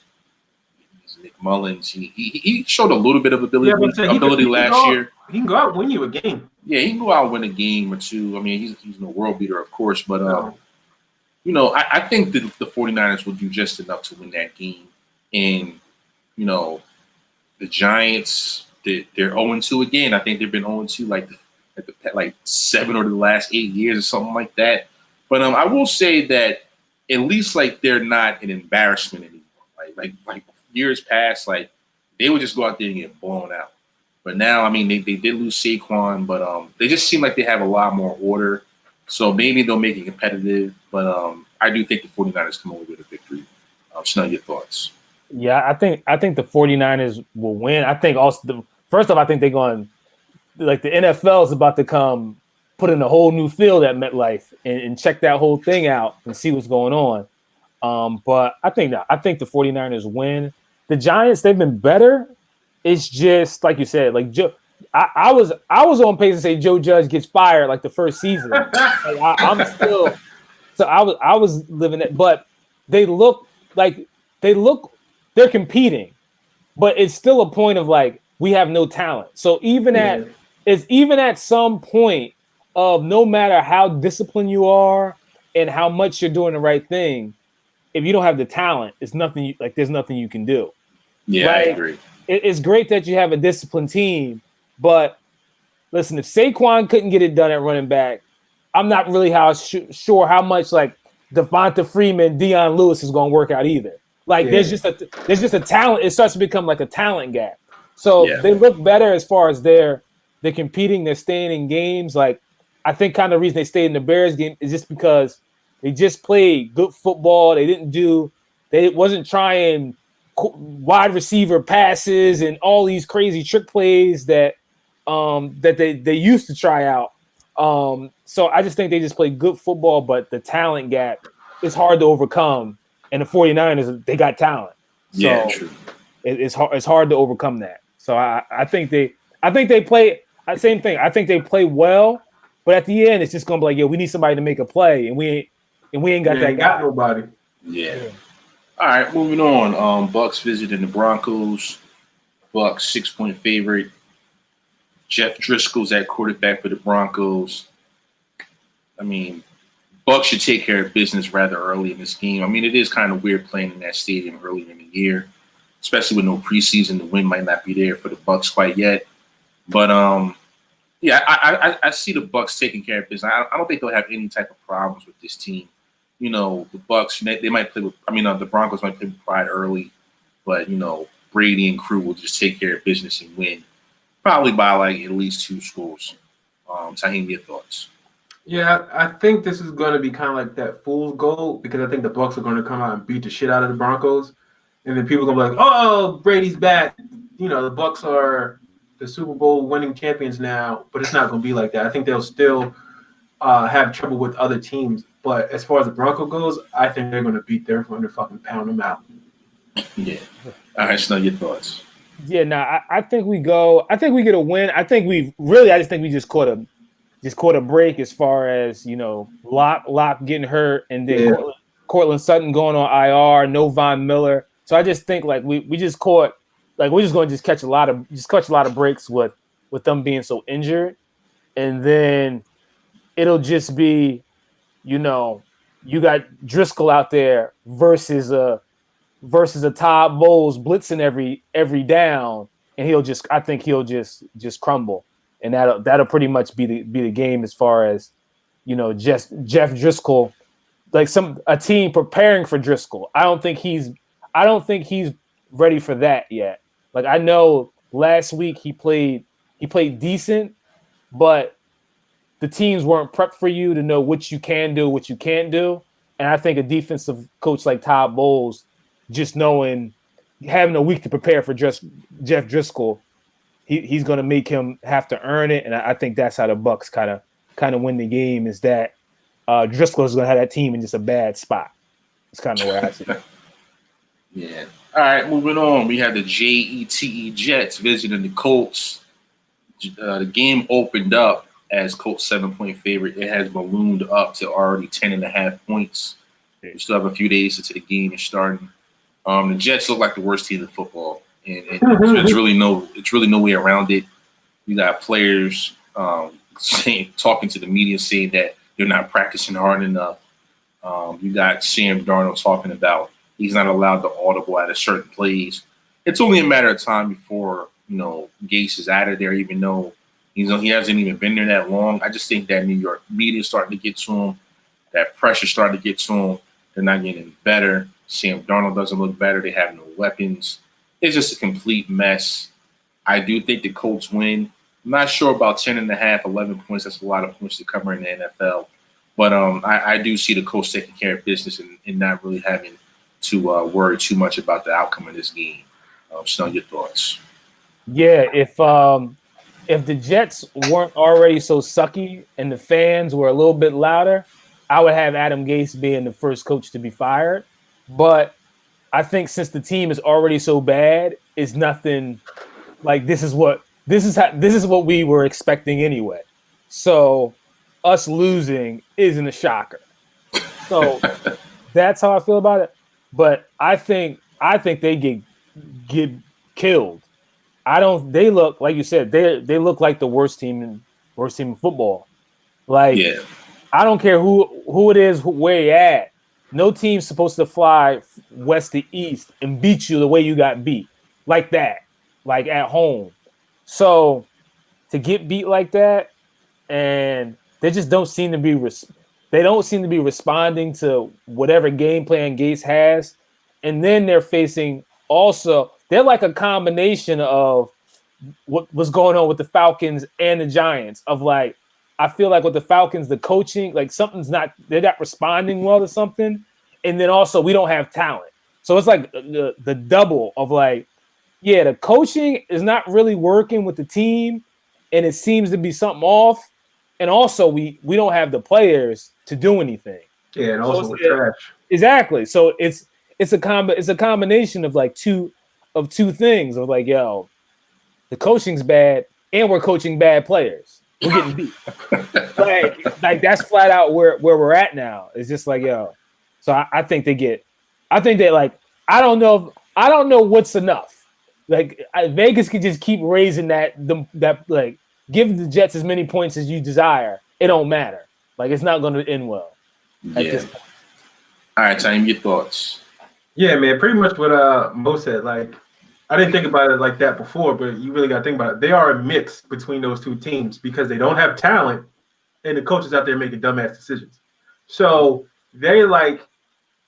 Mullins, he showed a little bit of ability last year. He can go out and win you a game. Yeah, he can go out and win a game or two. I mean, he's no world beater, of course, but I think the 49ers will do just enough to win that game. And the Giants, they're 0-2 again. I think they've been 0-2 like 7 or the last 8 years or something like that. But I will say that at least like they're not an embarrassment anymore. Like years past, like they would just go out there and get blown out. But now, I mean, they did lose Saquon, but they just seem like they have a lot more order. So maybe they'll make it competitive. But I do think the 49ers come away with a victory. Snell, your thoughts? Yeah, I think the 49ers will win. I think also first off, I think they're going like the NFL is about to come put in a whole new field at MetLife and check that whole thing out and see what's going on. But I think the 49ers win. The Giants, they've been better. It's just like you said, like I was on pace to say Joe Judge gets fired like the first season. Like I'm still so I was living it, but they're competing, but it's still a point of like we have no talent. So even at some point of no matter how disciplined you are and how much you're doing the right thing, if you don't have the talent, it's nothing. There's nothing you can do. Yeah, I agree. It's great that you have a disciplined team, but listen, if Saquon couldn't get it done at running back, I'm not really sure how much like Devonta Freeman, Deion Lewis is going to work out either. There's just a talent. It starts to become like a talent gap. So they look better as far as they're competing. They're staying in games. Like I think kind of the reason they stayed in the Bears game is just because they just played good football. They wasn't trying wide receiver passes and all these crazy trick plays that they used to try out. So I just think they just play good football, but the talent gap is hard to overcome. And the 49ers, they got talent. So true. It's hard to overcome that. So I think they play same thing. I think they play well, but at the end, it's just gonna be like, we need somebody to make a play, and we ain't got that guy. Got nobody. Yeah. All right, moving on. Bucks visiting the Broncos. Bucks 6-point favorite. Jeff Driscoll's at quarterback for the Broncos. I mean, Bucks should take care of business rather early in this game. I mean, it is kind of weird playing in that stadium early in the year, especially with no preseason. The win might not be there for the Bucks quite yet. But I see the Bucks taking care of business. I don't think they'll have any type of problems with this team. You know, the Bucks, they might play with. The Broncos might play with pride early, but Brady and crew will just take care of business and win, probably by like at least 2 scores. Tahim, your thoughts? Yeah, I think this is going to be kind of like that fool's goal because I think the Bucks are going to come out and beat the shit out of the Broncos, and then people are going to be like, "Oh, Brady's back." The Bucks are the Super Bowl winning champions now, but it's not going to be like that. I think they'll still have trouble with other teams. But as far as the Bronco goes, I think they're going to beat their friend and fucking pound them out. Yeah. All right, Snow, your thoughts? Yeah, I think we go. I think we get a win. I think I just think we just caught a break as far as Locke getting hurt, and then Cortland Sutton going on IR. No Von Miller. So I just think like we just caught like we're just going to catch a lot of breaks with them being so injured, and then it'll just be. You got Driscoll out there versus a Todd Bowles blitzing every down, and I think he'll just crumble, and that'll pretty much be the game as far as just Jeff Driscoll, like a team preparing for Driscoll. I don't think he's ready for that yet. Like I know last week he played decent, but the teams weren't prepped for you to know what you can do, what you can't do. And I think a defensive coach like Todd Bowles, just having a week to prepare for Jeff Driscoll, he's going to make him have to earn it. And I think that's how the Bucks kind of win the game, is that Driscoll is going to have that team in just a bad spot. It's kind of where I see it. Yeah. All right, moving on. We had the Jets visiting the Colts. The game opened up as Colts 7-point favorite. It has ballooned up to already 10.5 points. We still have a few days into the game and starting. The Jets look like the worst team in football, and it's really no way around it. You got players talking to the media saying that they're not practicing hard enough. You got Sam Darnold talking about he's not allowed to audible at a certain plays. It's only a matter of time before Gase is out of there, even though he hasn't even been there that long. I just think that New York media is starting to get to him. That pressure starting to get to him. They're not getting better. Sam Darnold doesn't look better. They have no weapons. it's just a complete mess. I do think the Colts win. I'm not sure about 10.5, 11 points. That's a lot of points to cover in the NFL. But I do see the Colts taking care of business and not really having to worry too much about the outcome of this game. Snow, your thoughts? Yeah, if the Jets weren't already so sucky and the fans were a little bit louder, I would have Adam Gase being the first coach to be fired. But I think since the team is already so bad, it's nothing like this is what we were expecting anyway. So us losing isn't a shocker. So that's how I feel about it. But I think they get killed. They look like you said, they look like the worst team in football. Like Yeah. I don't care who it is, where you at. No team's supposed to fly west to east and beat you the way you got beat. Like that. Like at home. So to get beat like that, and they just don't seem to be responding to whatever game plan Gates has. And then they're like a combination of what's going on with the Falcons and the Giants. Of like, I feel like with the Falcons, the coaching, like they're not responding well to something. And then also we don't have talent. So it's like the double of like, yeah, the coaching is not really working with the team and it seems to be something off. And also we don't have the players to do anything. Yeah, and also we're trash. Exactly. So it's a combination of like two things of like, yo, the coaching's bad and we're coaching bad players. We're getting beat. like that's flat out where we're at now. It's just like, yo. So I think I don't know what's enough. Like Vegas could just keep raising that like give the Jets as many points as you desire. It don't matter. Like it's not going to end well at this point. All right, Time, your thoughts? Yeah, man, pretty much what Mo said. Like, I didn't think about it like that before, but you really got to think about it. They are a mix between those two teams because they don't have talent, and the coaches out there making dumbass decisions. So they're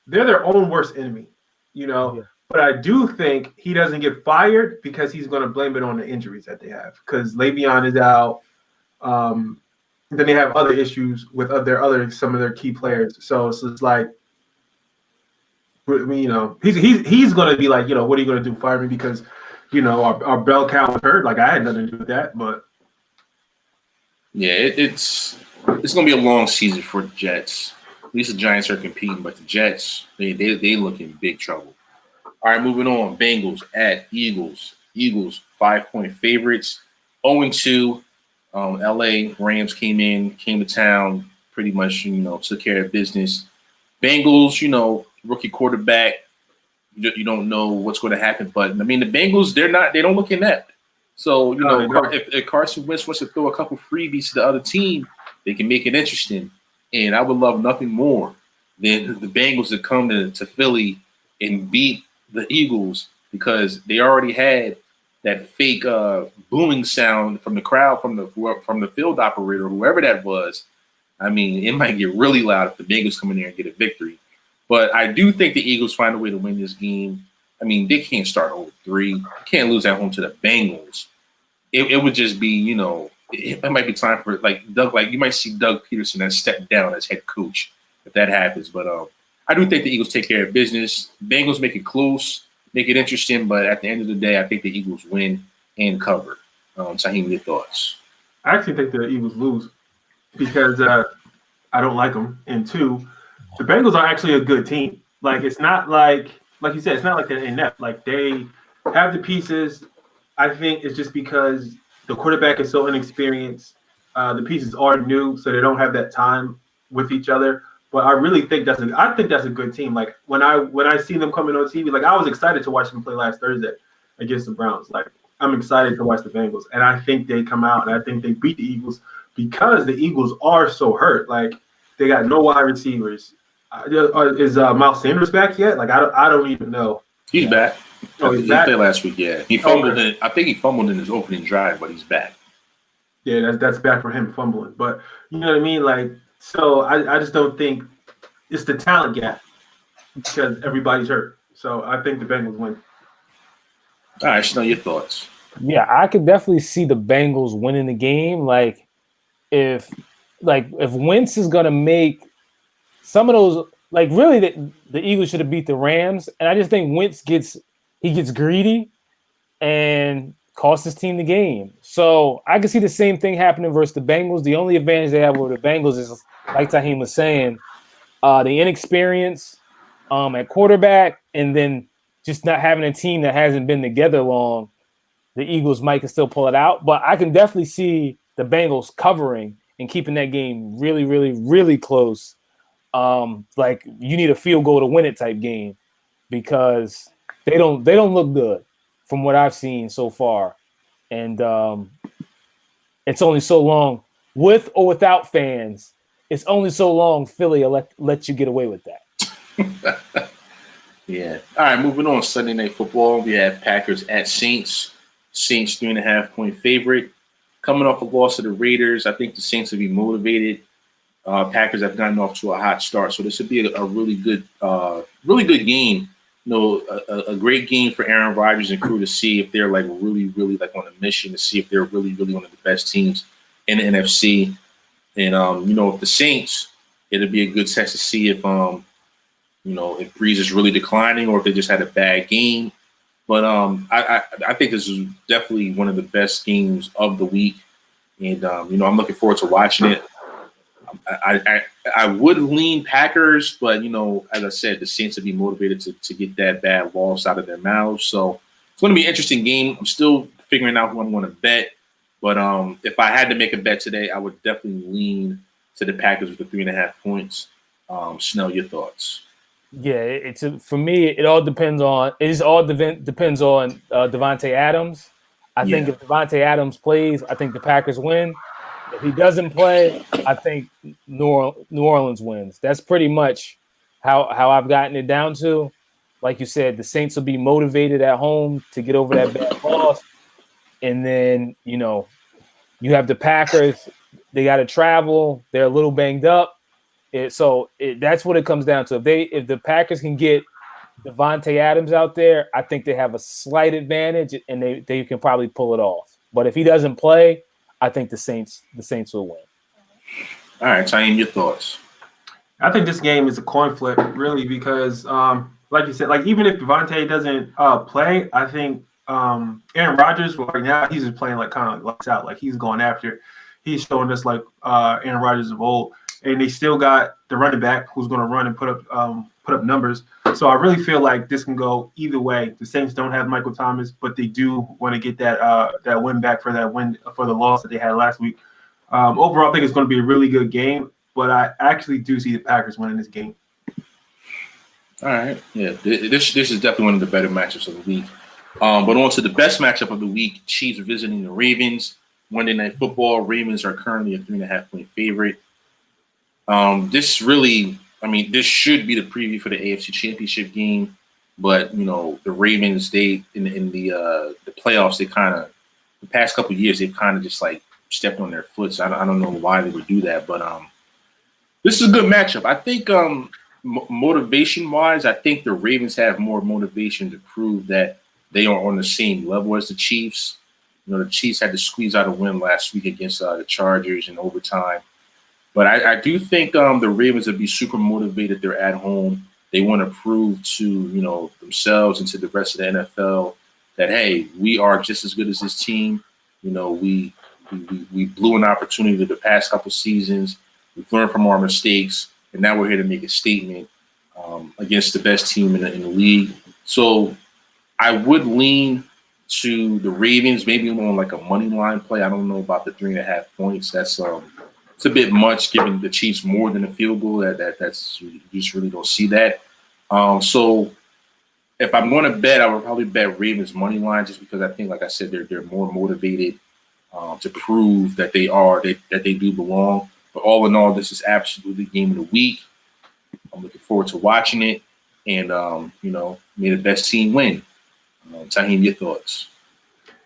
their own worst enemy, you know. Yeah. But I do think he doesn't get fired because he's going to blame it on the injuries that they have. Because Le'Veon is out. Then they have other issues with some of their key players. So it's just like, you know, he's going to be like, you know, what are you going to do? Fire me because, you know, our bell count was hurt. Like I had nothing to do with that. But yeah, it's going to be a long season for the Jets. At least the Giants are competing, but the Jets they look in big trouble. All right, moving on. Bengals at Eagles. Eagles 5-point favorites. 0-2. LA Rams came to town, pretty much, you know, took care of business. Bengals, you know, rookie quarterback. You don't know what's going to happen, but I mean the Bengals, they don't look inept. So you know, if Carson Wentz wants to throw a couple freebies to the other team, they can make it interesting. And I would love nothing more than the Bengals to come to Philly and beat the Eagles because they already had that fake booming sound from the crowd, from the field operator, whoever that was. I mean, it might get really loud if the Bengals come in there and get a victory. But I do think the Eagles find a way to win this game. I mean, they can't start 0-3. You can't lose at home to the Bengals. It would just be, you know, it might be time for you might see Doug Peterson that step down as head coach if that happens. But I do think the Eagles take care of business. Bengals make it close, make it interesting, but at the end of the day, I think the Eagles win and cover. Saheem, your thoughts? I actually think the Eagles lose because I don't like them. And two, the Bengals are actually a good team. Like, it's not like you said, it's not like they're inept. Like, they have the pieces. I think it's just because the quarterback is so inexperienced. The pieces are new, so they don't have that time with each other. But I really think that's a good team. Like when I see them coming on TV, like I was excited to watch them play last Thursday against the Browns. Like I'm excited to watch the Bengals, and I think they come out and I think they beat the Eagles because the Eagles are so hurt. Like they got no wide receivers. Is Miles Sanders back yet? Like I don't even know. He's back. Oh, he played last week. Yeah, he fumbled. I think he fumbled in his opening drive, but he's back. Yeah, that's bad for him fumbling. But you know what I mean? Like, so I just don't think it's the talent gap because everybody's hurt. So I think the Bengals win. All right, Chanel, your thoughts. Yeah, I could definitely see the Bengals winning the game. If if Wentz is gonna make some of those, really the Eagles should have beat the Rams, and I just think Wentz gets greedy and cost his team the game. So I can see the same thing happening versus the Bengals. The only advantage they have over the Bengals is, like Tahim was saying, the inexperience at quarterback, and then just not having a team that hasn't been together long. The Eagles might can still pull it out, but I can definitely see the Bengals covering and keeping that game really, really, really close. Like you need a field goal to win it type game because they don't look good from what I've seen so far, and it's only so long with or without fans. It's only so long Philly will let you get away with that. Yeah. All right, moving on. Sunday Night Football. We have Packers at Saints. Saints 3.5-point favorite. Coming off a loss to the Raiders, I think the Saints will be motivated. Packers have gotten off to a hot start, so this would be a really good game. You know, a great game for Aaron Rodgers and crew to see if they're like really, really like on a mission to see if they're really, really one of the best teams in the NFC. And you know, if the Saints, it'll be a good test to see if you know, if Breeze is really declining or if they just had a bad game. But I think this is definitely one of the best games of the week, and you know, I'm looking forward to watching it. I would lean Packers, but you know, as I said, the Saints would be motivated to get that bad loss out of their mouths. So it's going to be an interesting game. I'm still figuring out who I'm going to bet, but if I had to make a bet today, I would definitely lean to the Packers with the 3.5 points. Snell, your thoughts? Yeah, for me. It all depends on. Depends on Devontae Adams. I think if Devontae Adams plays, I think the Packers win. If he doesn't play, I think New Orleans wins. That's pretty much how I've gotten it down to. Like you said, the Saints will be motivated at home to get over that bad loss, and then you know you have the Packers. They got to travel. They're a little banged up. That's what it comes down to. If the Packers can get Devontae Adams out there, I think they have a slight advantage, and they can probably pull it off. But if he doesn't play, I think the Saints will win. All right, Taim, your thoughts? I think this game is a coin flip, really, because like you said, like even if Devontae doesn't play, I think Aaron Rodgers right now he's just playing like kind of lights out, like he's going after it. He's showing us like Aaron Rodgers of old. And they still got the running back who's going to run and put up numbers. So I really feel like this can go either way. The Saints don't have Michael Thomas, but they do want to get that win back for the loss that they had last week. Overall, I think it's going to be a really good game, but I actually do see the Packers winning this game. All right, yeah, this is definitely one of the better matchups of the week. But on to the best matchup of the week: Chiefs visiting the Ravens. Monday Night Football. Ravens are currently a 3.5-point favorite. This should be the preview for the AFC Championship game, but you know the Ravens, they in the playoffs, they kind of the past couple of years they've kind of just like stepped on their foot. So I don't know why they would do that, but this is a good matchup. I think motivation wise, I think the Ravens have more motivation to prove that they are on the same level as the Chiefs. You know, the Chiefs had to squeeze out a win last week against the Chargers in overtime. But I do think the Ravens would be super motivated. They're at home. They want to prove to, you know, themselves and to the rest of the NFL that, hey, we are just as good as this team. You know, we blew an opportunity the past couple seasons. We've learned from our mistakes, and now we're here to make a statement against the best team in the league. So I would lean to the Ravens, maybe on like a money line play. I don't know about the 3.5 points. That's it's a bit much giving the Chiefs more than a field goal. That's you just really don't see that. So if I'm going to bet, I would probably bet Ravens money line just because I think, like I said, they're more motivated to prove that they do belong. But all in all, this is absolutely game of the week. I'm looking forward to watching it, and you know, may the best team win. Tahim, your thoughts?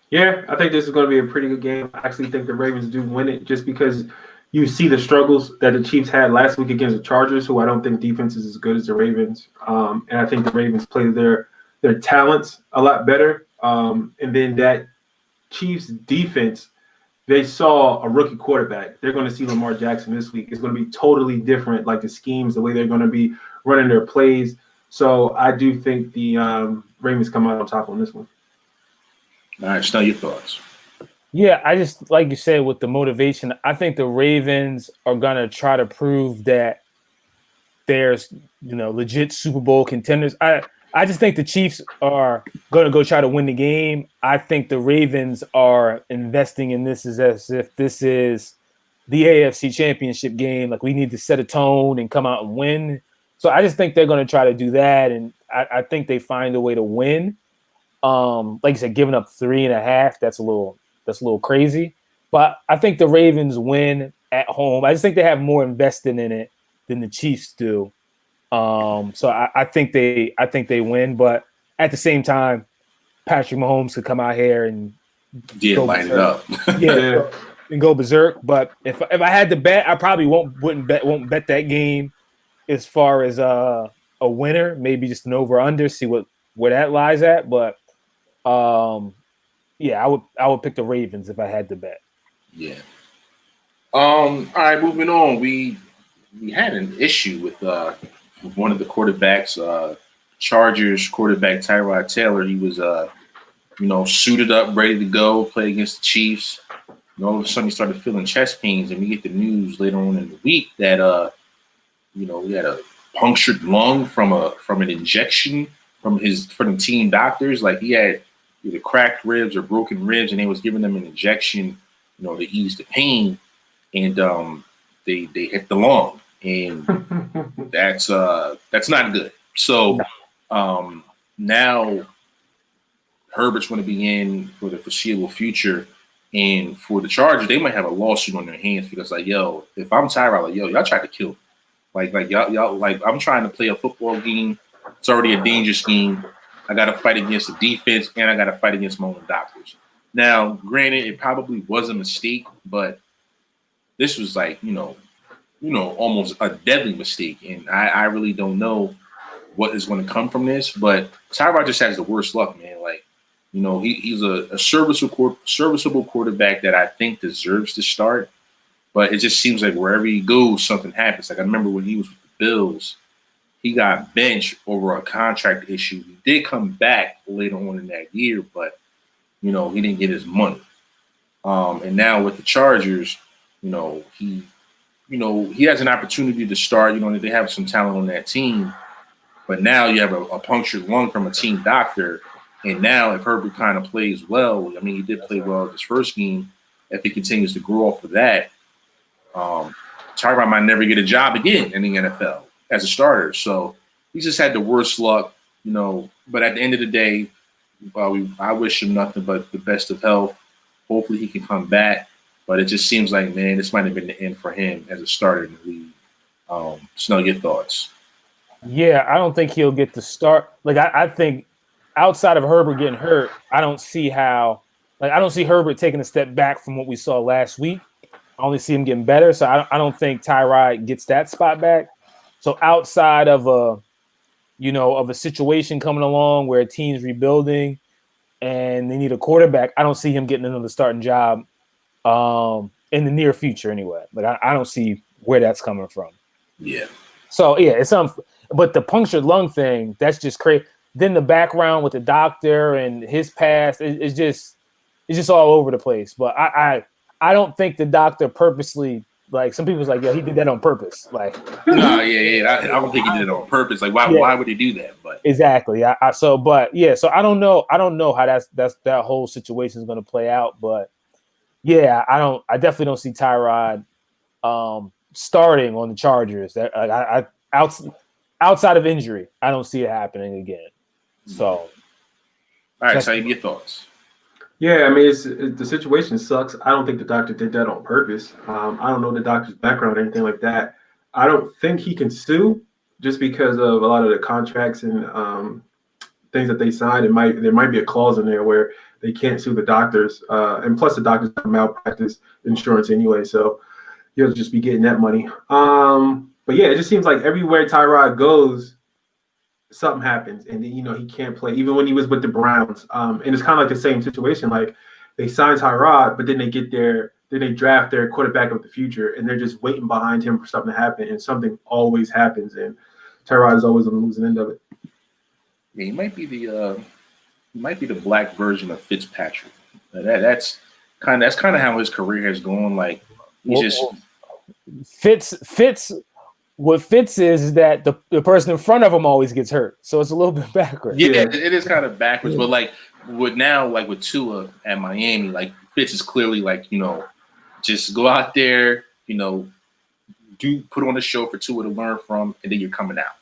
Yeah, I think this is going to be a pretty good game. I actually think the Ravens do win it just because you see the struggles that the Chiefs had last week against the Chargers, who I don't think defense is as good as the Ravens. And I think the Ravens play their talents a lot better And then that Chiefs defense, they saw a rookie quarterback. They're going to see Lamar Jackson this week. It's going to be totally different, like the schemes, the way they're going to be running their plays. So I do think the Ravens come out on top on this one. All right, Snell, your thoughts. Yeah, I just, like you said, with the motivation, I think the Ravens are going to try to prove that there's, legit Super Bowl contenders. I just think the Chiefs are going to go try to win the game. I think the Ravens are investing in this as if this is the AFC Championship game. Like, we need to set a tone and come out and win. So I just think they're going to try to do that, and I think they find a way to win. Like you said, giving up 3.5, that's a little crazy. But I think the Ravens win at home. I just think they have more invested in it than the Chiefs do. So I think they win, but at the same time, Patrick Mahomes could come out here and light it up. and go berserk. But if I had to bet, I probably won't bet that game as far as a winner. Maybe just an over under, see where that lies at. But I would pick the Ravens if I had to bet. Yeah. All right, moving on. We had an issue with one of the quarterbacks, Chargers quarterback Tyrod Taylor. He was suited up, ready to go, play against the Chiefs. And all of a sudden, he started feeling chest pains, and we get the news later on in the week that he had a punctured lung from an injection from the team doctors. Like, he had either cracked ribs or broken ribs, and they was giving them an injection, to ease the pain, and they hit the lung, and that's not good. So now Herbert's going to be in for the foreseeable future. And for the Chargers, they might have a lawsuit on their hands because, like, yo, if I'm Tyrod, like, yo, y'all tried to kill me. Like y'all, like, I'm trying to play a football game. It's already a dangerous game. I got to fight against the defense, and I got to fight against my own doctors. Now, granted, it probably was a mistake, but this was like, almost a deadly mistake. And I really don't know what is going to come from this. But Tyrod just has the worst luck, man. Like, he's a serviceable quarterback that I think deserves to start. But it just seems like wherever he goes, something happens. Like, I remember when he was with the Bills, he got benched over a contract issue. He did come back later on in that year, but, he didn't get his money. And now with the Chargers, he has an opportunity to start. They have some talent on that team. But now you have a punctured lung from a team doctor. And now if Herbert kind of plays well, I mean, he did play well his first game. If he continues to grow off of that, Tyrod might never get a job again in the NFL as a starter. So he just had the worst luck, But at the end of the day, I wish him nothing but the best of health. Hopefully he can come back. But it just seems like, man, this might have been the end for him as a starter in the league. Snow, your thoughts? Yeah, I don't think he'll get to start. Like, I think outside of Herbert getting hurt, I don't see Herbert taking a step back from what we saw last week. I only see him getting better. So I don't think Tyrod gets that spot back. So outside of a situation coming along where a team's rebuilding and they need a quarterback, I don't see him getting another starting job in the near future anyway. Like, I don't see where that's coming from. Yeah. So yeah, it's but the punctured lung thing, that's just crazy. Then the background with the doctor and his past, it's just all over the place. But I don't think the doctor purposely, like, some people's like, yeah, he did that on purpose. Like, I don't think he did it on purpose. Like, why would he do that? But exactly. So I don't know how that whole situation is going to play out. But yeah, I definitely don't see Tyrod starting on the Chargers. That outside of injury, I don't see it happening again. So, all right, so your thoughts? Yeah, I mean, the situation sucks. I don't think the doctor did that on purpose. I don't know the doctor's background or anything like that. I don't think he can sue just because of a lot of the contracts and things that they signed. There might be a clause in there where they can't sue the doctors, and plus the doctors have malpractice insurance anyway, so he'll just be getting that money. But yeah, it just seems like everywhere Tyrod goes, something happens, and then, he can't play. Even when he was with the Browns, and it's kind of like the same situation. Like they signed Tyrod, but then they draft their quarterback of the future, and they're just waiting behind him for something to happen, and something always happens, and Tyrod is always on the losing end of it. Yeah, he might be the black version of Fitzpatrick. That's kind of how his career has gone. Like Fitz. What Fitz is that the person in front of him always gets hurt, so it's a little bit backwards. Yeah, it is kind of backwards. But like with Tua at Miami, like Fitz is clearly like, just go out there, put on a show for Tua to learn from, and then you're coming out.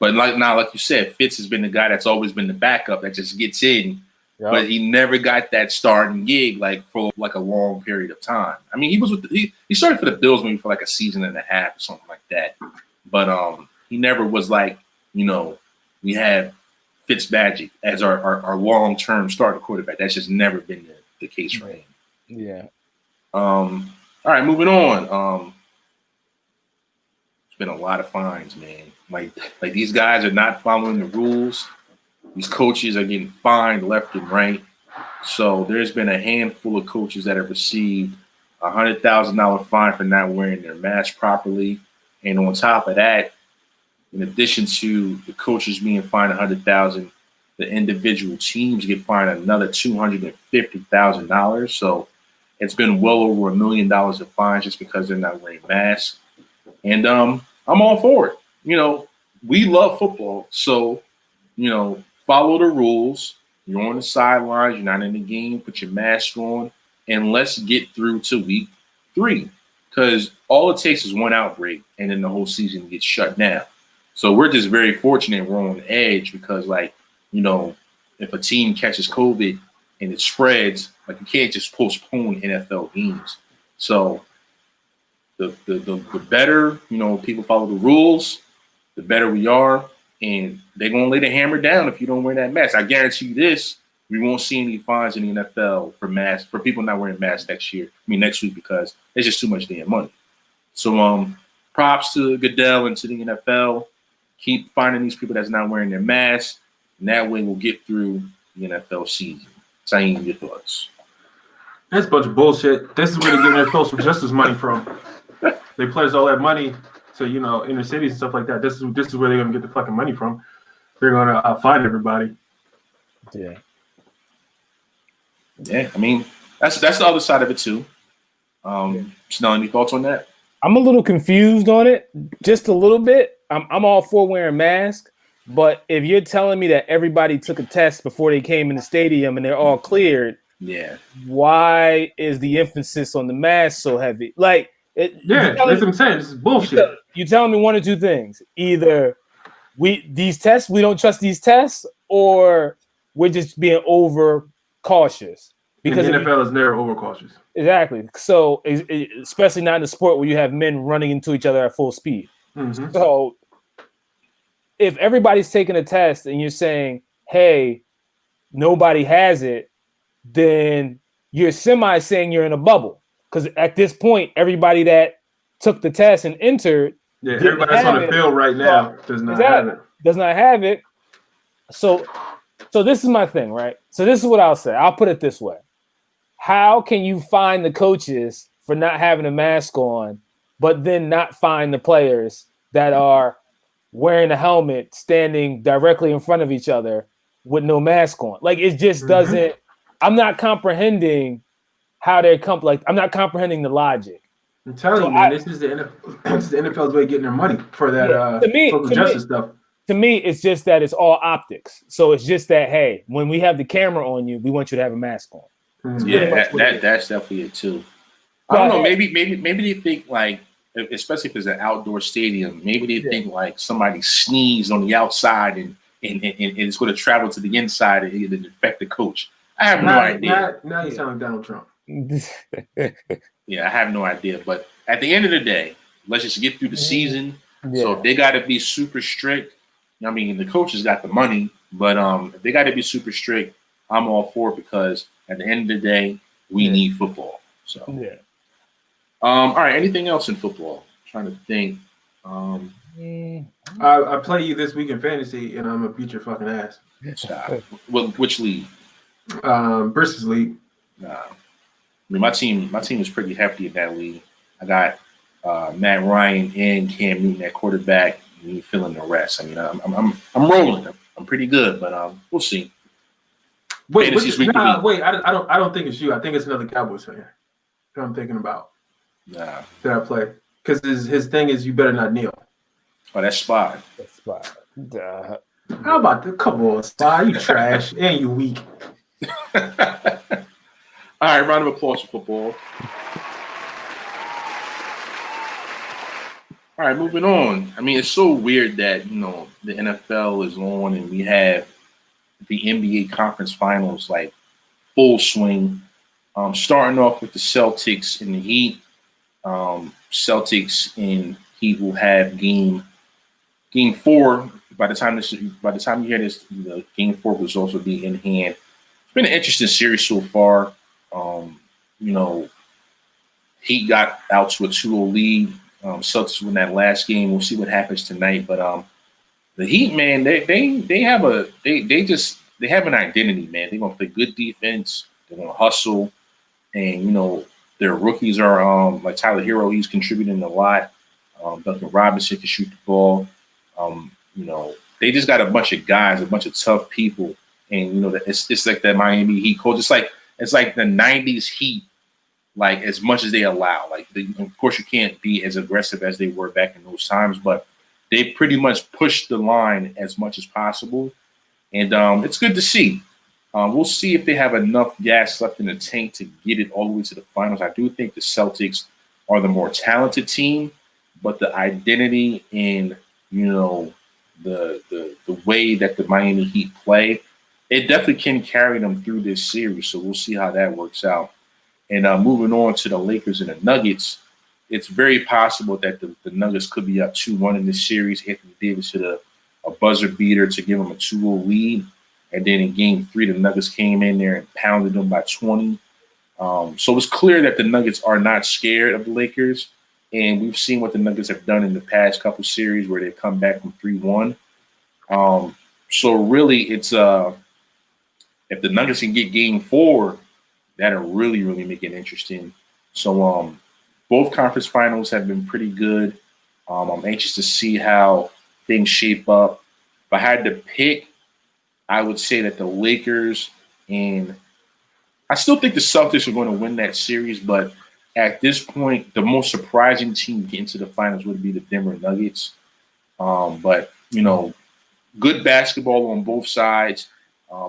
But like you said, Fitz has been the guy that's always been the backup that just gets in, but he never got that starting gig for like a long period of time. I mean, he started for the Bills maybe for like a season and a half or something like that. But he never was like, we have Fitzmagic as our long-term starting quarterback. That's just never been the case for him. Yeah. All right, moving on. It's been a lot of fines, man. Like these guys are not following the rules. These coaches are getting fined left and right. So there's been a handful of coaches that have received a $100,000 fine for not wearing their mask properly. And on top of that, in addition to the coaches being fined $100,000, the individual teams get fined another $250,000. So it's been well over $1 million of fines just because they're not wearing masks. And I'm all for it. We love football, so follow the rules. You're on the sidelines. You're not in the game. Put your mask on, and let's get through to week 3. Because all it takes is one outbreak, and then the whole season gets shut down. So we're just very fortunate we're on the edge because, if a team catches COVID and it spreads, you can't just postpone NFL games. So the better, people follow the rules, the better we are. And they're going to lay the hammer down if you don't wear that mask. I guarantee you this, we won't see any fines in the NFL for people not wearing masks next week, because there's just too much damn money. So props to Goodell and to the NFL. Keep finding these people that's not wearing their masks, and that way we'll get through the NFL season. Saying your thoughts. That's a bunch of bullshit. This is where they're getting their social justice money from. They pledged all that money to inner cities and stuff like that. This is where they're gonna get the fucking money from. They're gonna fine everybody. Yeah. Yeah, I mean that's the other side of it too. Snow, any thoughts on that? I'm a little confused on it, just a little bit. I'm all for wearing masks, but if you're telling me that everybody took a test before they came in the stadium and they're all cleared, why is the emphasis on the mask so heavy? That's what I'm saying. This is bullshit. You telling me one or two things: either we don't trust these tests, or we're just being over cautious. Because the NFL is never overcautious. Exactly. So, especially not in a sport where you have men running into each other at full speed. Mm-hmm. So, if everybody's taking a test and you're saying, hey, nobody has it, then you're saying you're in a bubble. Because at this point, everybody that took the test and entered, everybody that's on the field right now does not have it. Does not have it. So this is my thing, right? So this is what I'll say. I'll put it this way. How can you fine the coaches for not having a mask on, but then not fine the players that are wearing a helmet, standing directly in front of each other with no mask on? It just doesn't. I'm not comprehending how they're I'm not comprehending the logic. I'm telling you, man, this is the NFL's way of getting their money for that social justice stuff. To me, it's just that it's all optics. So it's just that, hey, when we have the camera on you, we want you to have a mask on. Mm-hmm. Yeah, that's definitely it too. I don't know. Maybe they think especially if it's an outdoor stadium, maybe they think somebody sneezed on the outside and it's going to travel to the inside and infect the coach. I have no idea. Now you sound like Donald Trump. Yeah, I have no idea. But at the end of the day, let's just get through the season. Yeah. So if they got to be super strict, the coaches got the money, but if they got to be super strict, I'm all for it because at the end of the day, we need football. So all right. Anything else in football? I'm trying to think. I play you this week in fantasy, and I'm gonna beat your fucking ass. Stop. Which league? Versus league. Nah. I mean, my team is pretty hefty in that league. I got Matt Ryan and Cam Newton at quarterback. And you filling the rest. I mean, I'm rolling. I'm pretty good, but we'll see. Wait, I don't think it's you. I think it's another Cowboys fan that I'm thinking about. Nah. That I play. Because his thing is you better not kneel. Oh, that's Spy. That's Spy. How about the come on, Spy? You trash and you weak. All right, round of applause for football. All right, moving on. I mean, it's so weird that, the NFL is on and we have the NBA conference finals like full swing. Starting off with the Celtics and the Heat. Celtics and Heat will have game 4. By the time you hear this, the game 4 results will be in hand. It's been an interesting series so far. Heat got out to a 2-0 lead. Celtics win that last game. We'll see what happens tonight. But the Heat, man, they have an identity, man. They're gonna play good defense. They're gonna hustle, and their rookies are like Tyler Hero. He's contributing a lot. Duncan Robinson can shoot the ball. They just got a bunch of guys, a bunch of tough people, and it's like that Miami Heat coach. It's like the '90s Heat. Like as much as they allow, of course you can't be as aggressive as they were back in those times, but they pretty much push the line as much as possible, and it's good to see. We'll see if they have enough gas left in the tank to get it all the way to the finals. I do think the Celtics are the more talented team, but the identity and the way that the Miami Heat play, it definitely can carry them through this series. So we'll see how that works out. And moving on to the Lakers and the Nuggets, it's very possible that the Nuggets could be up 2-1 in this series. Anthony Davis hit a buzzer beater to give them a 2-0 lead. And then in game 3, the Nuggets came in there and pounded them by 20. So it's clear that the Nuggets are not scared of the Lakers. And we've seen what the Nuggets have done in the past couple series where they've come back from 3-1. So really it's if the Nuggets can get game 4, that'll really, really make it interesting. So both conference finals have been pretty good. I'm anxious to see how things shape up. If I had to pick, I would say that the Lakers, and I still think the Celtics are going to win that series, but at this point, the most surprising team getting to the finals would be the Denver Nuggets. But good basketball on both sides.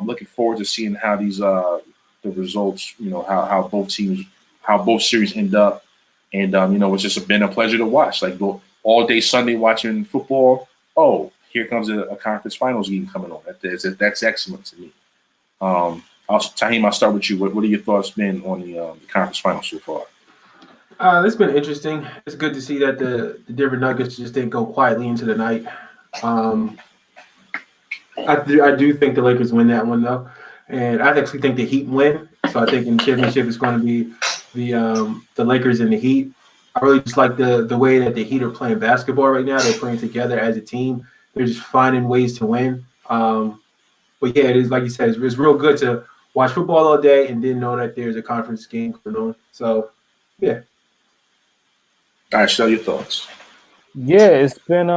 Looking forward to seeing how these the results, how both series end up. And, it's just been a pleasure to watch. Like go all day Sunday watching football. Oh, here comes a conference finals game coming on. That's excellent to me. Tahim, I'll start with you. What are your thoughts been on the conference finals so far? It's been interesting. It's good to see that the Denver Nuggets just didn't go quietly into the night. I do think the Lakers win that one, though. And I actually think the Heat win. So I think in the championship it's going to be the Lakers and the Heat. I really just like the way that the Heat are playing basketball right now. They're playing together as a team. They're just finding ways to win. But yeah, it is like you said, it's real good to watch football all day and didn't know that there's a conference game going on. So yeah. All right, share your thoughts. Yeah, it's been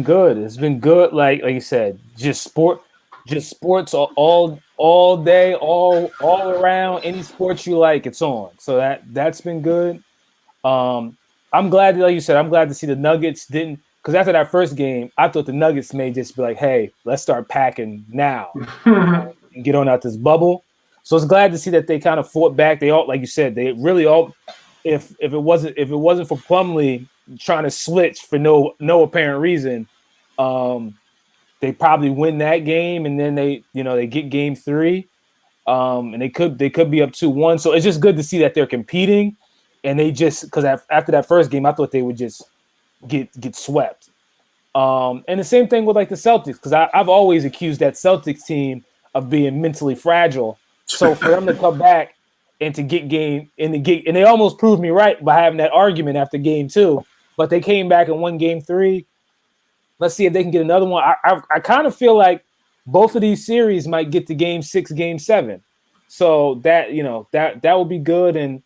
good. It's been good. Like you said, just sports all day, all around. Any sports you like, it's on. So that's been good. I'm glad, like you said, I'm glad to see the Nuggets didn't, because after that first game, I thought the Nuggets may just be like, hey, let's start packing now and get on out this bubble. So it's glad to see that they kind of fought back. They all, like you said, they really all. If it wasn't for Plumlee trying to switch for no apparent reason, they probably win that game, and then they get game 3, and they could be up 2-1. So it's just good to see that they're competing, and they just, because after that first game, I thought they would just get swept. And the same thing with like the Celtics, because I've always accused that Celtics team of being mentally fragile. So for them to come back and to get game, and they almost proved me right by having that argument after game 2, but they came back and won game 3. Let's see if they can get another one. I kind of feel like both of these series might get to game 6, game 7. So that, that will be good. And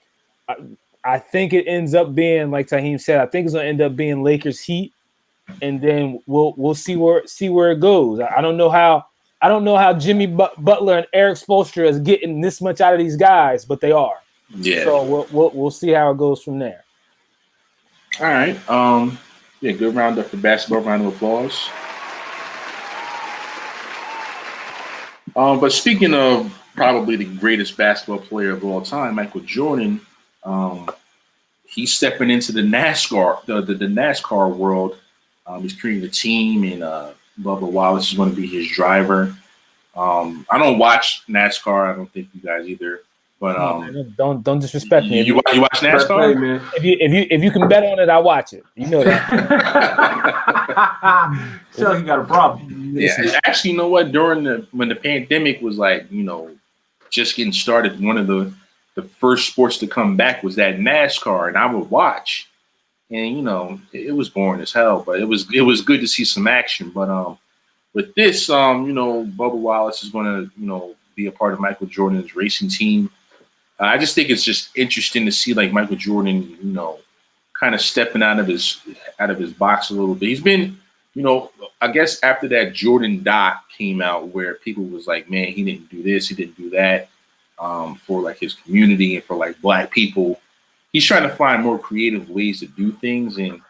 I think it ends up being, like Taheem said, I think it's going to end up being Lakers Heat. And then we'll see where it goes. I don't know how Jimmy Butler and Eric Spoelstra is getting this much out of these guys, but they are. Yeah. So we'll see how it goes from there. All right. Yeah, good round up for basketball. Round of applause. But speaking of probably the greatest basketball player of all time, Michael Jordan, he's stepping into the NASCAR, the NASCAR world. He's creating a team, and Bubba Wallace is going to be his driver. I don't watch NASCAR. I don't think you guys either. But don't disrespect me. You watch NASCAR? If you can bet on it, I watch it. You know that. So you got a problem. Yeah, actually, you know what? When the pandemic was just getting started, one of the first sports to come back was that NASCAR, and I would watch. And it was boring as hell, but it was good to see some action. But with this, Bubba Wallace is going to be a part of Michael Jordan's racing team. I just think it's just interesting to see like Michael Jordan, kind of stepping out of his box a little bit. He's been, I guess after that Jordan doc came out where people was like, man, he didn't do this, he didn't do that for like his community and for like black people. He's trying to find more creative ways to do things. And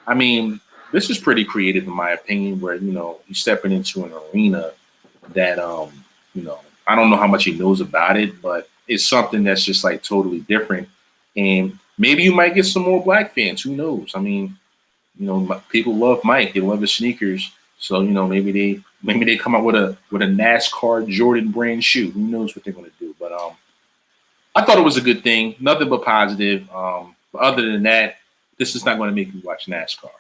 I mean, this is pretty creative in my opinion, where, he's stepping into an arena that, I don't know how much he knows about it, but it's something that's just like totally different. And maybe you might get some more black fans. Who knows? I mean, people love Mike. They love his sneakers. So, maybe they come out with a NASCAR Jordan brand shoe. Who knows what they're going to do? But I thought it was a good thing. Nothing but positive. But other than that, this is not going to make you watch NASCAR.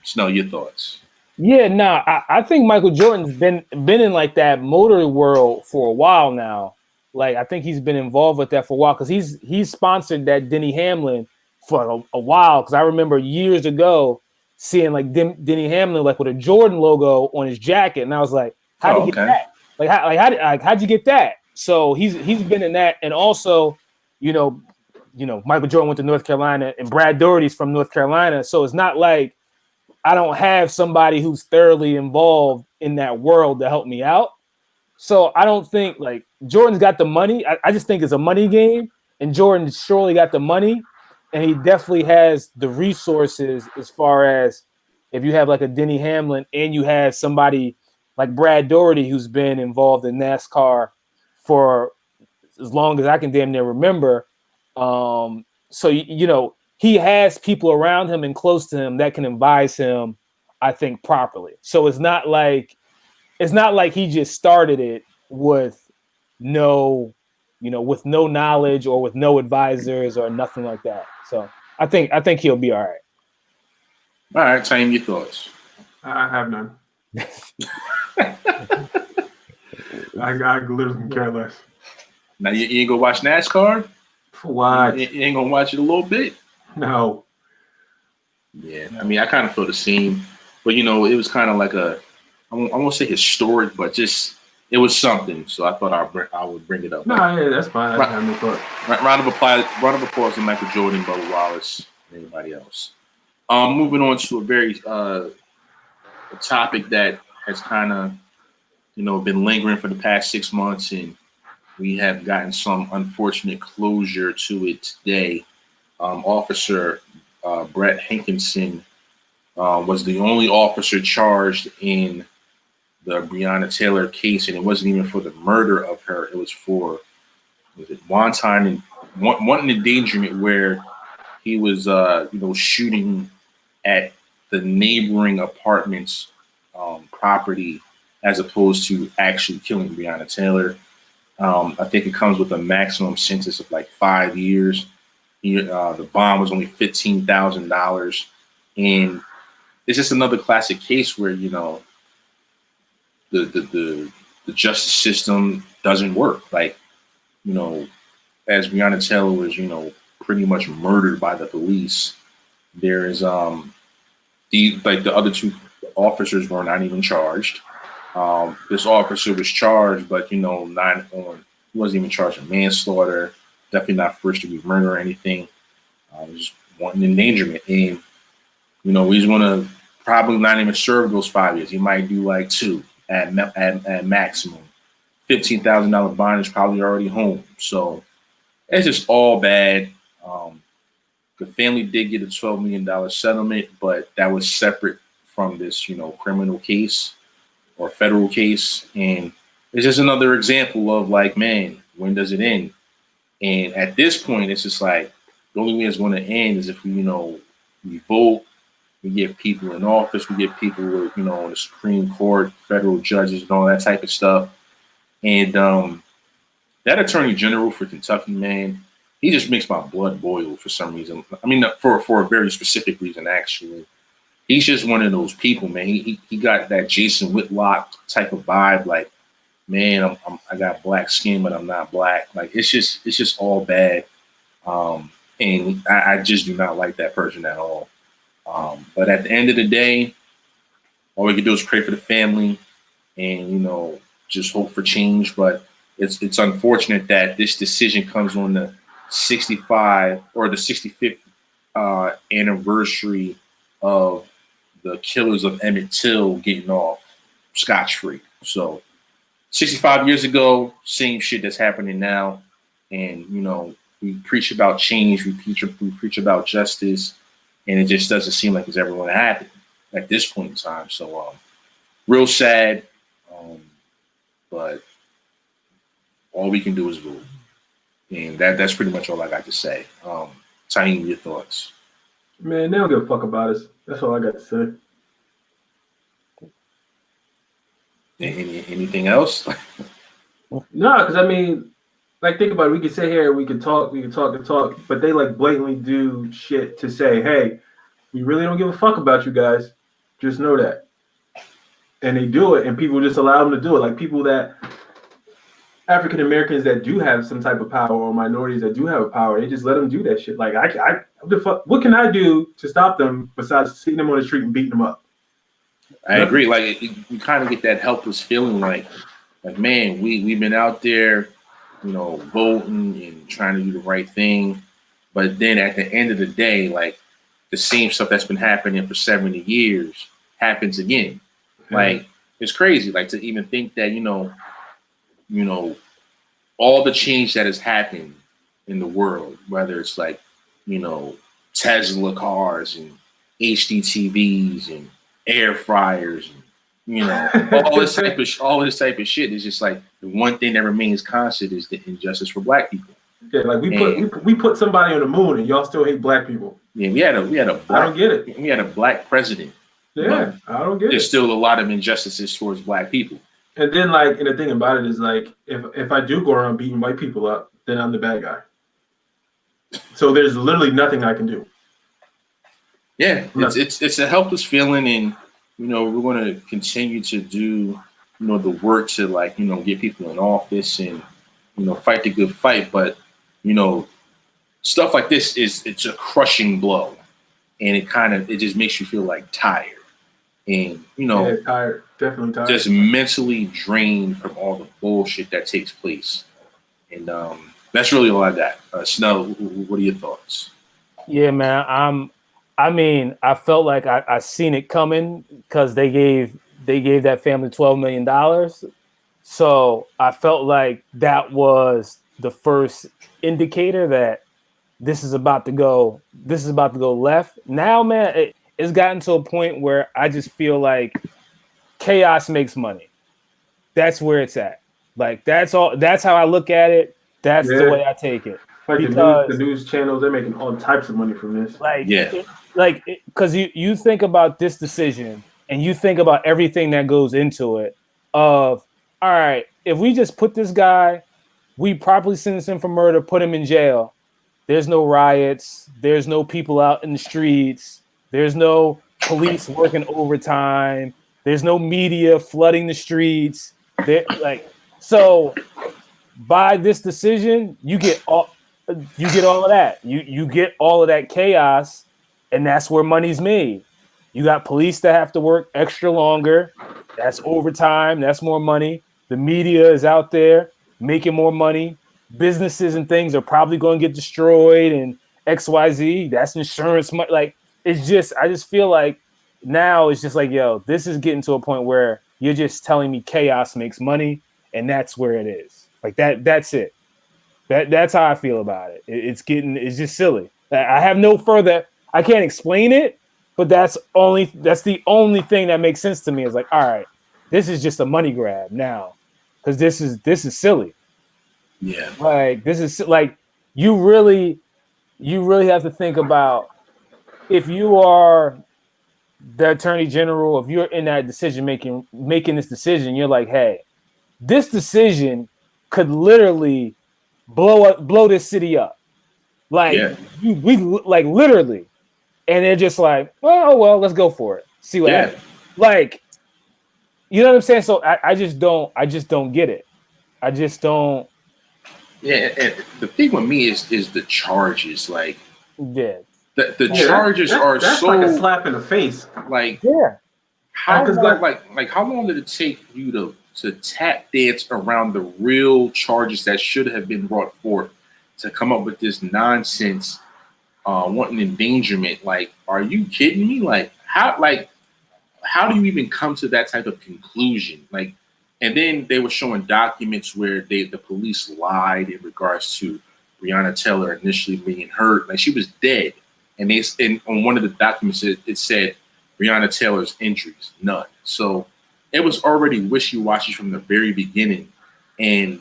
Snow, your thoughts? Yeah, I think Michael Jordan's been in like that motor world for a while now. Like I think he's been involved with that for a while because he's sponsored that Denny Hamlin for a while. Because I remember years ago seeing like Denny Hamlin like with a Jordan logo on his jacket, and I was like, how'd you get that? How'd you get that? So he's been in that, and also, Michael Jordan went to North Carolina, and Brad Daugherty's from North Carolina, so it's not like I don't have somebody who's thoroughly involved in that world to help me out. So I don't think like Jordan's got the money. I just think it's a money game, and Jordan surely got the money, and he definitely has the resources as far as if you have like a Denny Hamlin and you have somebody like Brad Daugherty who's been involved in NASCAR for as long as I can damn near remember. So he has people around him and close to him that can advise him, I think, properly. So it's not like he just started it with no knowledge or with no advisors or nothing like that. So I think he'll be all right. All right, Time, your thoughts. I have none. I literally care less. Now you ain't gonna watch NASCAR? Why? You ain't gonna watch it a little bit? No. Yeah, I mean, I kind of feel the same, but it was kind of like I won't say historic, but just it was something. So I thought I would bring it up. No, yeah, that's fine. I have no thought. Round of applause to Michael Jordan, Bubba Wallace, and anybody else. Moving on to a very a topic that has kind of been lingering for the past 6 months, and we have gotten some unfortunate closure to it today. Officer Brett Hankinson was the only officer charged in the Breonna Taylor case, and it wasn't even for the murder of her. It was for wanton endangerment, where he was shooting at the neighboring apartment's property as opposed to actually killing Breonna Taylor. I think it comes with a maximum sentence of like 5 years. The bond was only $15,000, and it's just another classic case where the justice system doesn't work. Like as Breonna Taylor was pretty much murdered by the police, there is the other two officers were not even charged. This officer was charged, but he wasn't even charged with manslaughter, definitely not first-degree murder or anything. Just wanton endangerment, and he's going to probably not even serve those 5 years. He might do like 2 at maximum. $15,000 bond is probably already home. So it's just all bad. The family did get a $12 million settlement, but that was separate from this, criminal case or federal case. And it's just another example of like, man, when does it end? And at this point, it's just like the only way it's going to end is if we vote, we get people in office, we get people with, on the Supreme Court, federal judges, and all that type of stuff. And that Attorney General for Kentucky, man, he just makes my blood boil for some reason. I mean, for a very specific reason, actually. He's just one of those people, man. He got that Jason Whitlock type of vibe, like, man, I got black skin, but I'm not black. Like, it's just all bad. And I just do not like that person at all. But at the end of the day, all we can do is pray for the family and, just hope for change. But it's unfortunate that this decision comes on the 65th anniversary of the killers of Emmett Till getting off scotch-free. So 65 years ago, same shit that's happening now. And, we preach about change, we preach about justice, and it just doesn't seem like it's ever going to happen at this point in time. So real sad, but all we can do is vote. And that's pretty much all I got to say. Taheem, your thoughts? Man, they don't give a fuck about us. That's all I got to say. Anything else? No, because I mean, like, think about it. We could sit here, we could talk, but they like blatantly do shit to say, hey, we really don't give a fuck about you guys. Just know that. And they do it, and people just allow them to do it. Like people that African Americans that do have some type of power, or minorities that do have a power, they just let them do that shit. Like, what can I do to stop them besides seeing them on the street and beating them up? I agree. Like, you kind of get that helpless feeling, like man, we've been out there, voting and trying to do the right thing, but then at the end of the day, like the same stuff that's been happening for 70 years happens again. Mm-hmm. Like, it's crazy. Like, to even think that all the change that has happened in the world, whether it's like, Tesla cars and HD TVs and air fryers and, all this type of shit is just like the one thing that remains constant is the injustice for black people. Yeah, like we put somebody on the moon and y'all still hate black people. Yeah, we had a black, I don't get it. We had a black president. Yeah, I don't get it. There's still a lot of injustices towards black people. And then, like, and the thing about it is, like, if I do go around beating white people up, then I'm the bad guy. So there's literally nothing I can do. Yeah, it's a helpless feeling, and we're going to continue to do the work to, like, get people in office and fight the good fight. But stuff like this it's a crushing blow, and it just makes you feel like tired. And tired, definitely tired. Just mentally drained from all the bullshit that takes place, and that's really all I got. Snell, what are your thoughts? Yeah, man. I felt like I seen it coming because they gave that family $12 million, so I felt like that was the first indicator that this is about to go left. Now, man. It's gotten to a point where I just feel like chaos makes money. That's where it's at. Like, that's all. That's how I look at it. That's the way I take it. Like, because the news channels, they're making all types of money from this. Like, because you think about this decision and you think about everything that goes into it. Of, all right, if we just put this guy, we properly sentence him for murder, put him in jail. There's no riots. There's no people out in the streets. There's no police working overtime. There's no media flooding the streets. So by this decision, you get all of that. You get all of that chaos, and that's where money's made. You got police that have to work extra longer. That's overtime. That's more money. The media is out there making more money. Businesses and things are probably going to get destroyed and XYZ. That's insurance money. Like, it's just, I just feel like now it's just like, yo, this is getting to a point where you're just telling me chaos makes money, and that's where it is. Like that's it. That's how I feel about it. It's just silly. I have no further, I can't explain it, but that's the only thing that makes sense to me is like, all right, this is just a money grab now. Because this is silly. Yeah. Like, this is like, you really have to think about, if you are the attorney general, if you're in that decision making this decision, you're like, hey, this decision could literally blow this city up. Like, we like literally. And they're just like, well, let's go for it. See what happens. Like, you know what I'm saying? So I just don't get it. I just don't. Yeah, and the thing with me is the charges. Like, yeah, the charges are that's so like a slap in the face. Like, yeah. How long, like how long did it take for you to tap dance around the real charges that should have been brought forth to come up with this nonsense, wanting endangerment? Like, are you kidding me? Like, how do you even come to that type of conclusion? Like, and then they were showing documents where the police lied in regards to Breonna Taylor initially being hurt. Like, she was dead. And on one of the documents, it said Breonna Taylor's injuries, none. So it was already wishy-washy from the very beginning. And,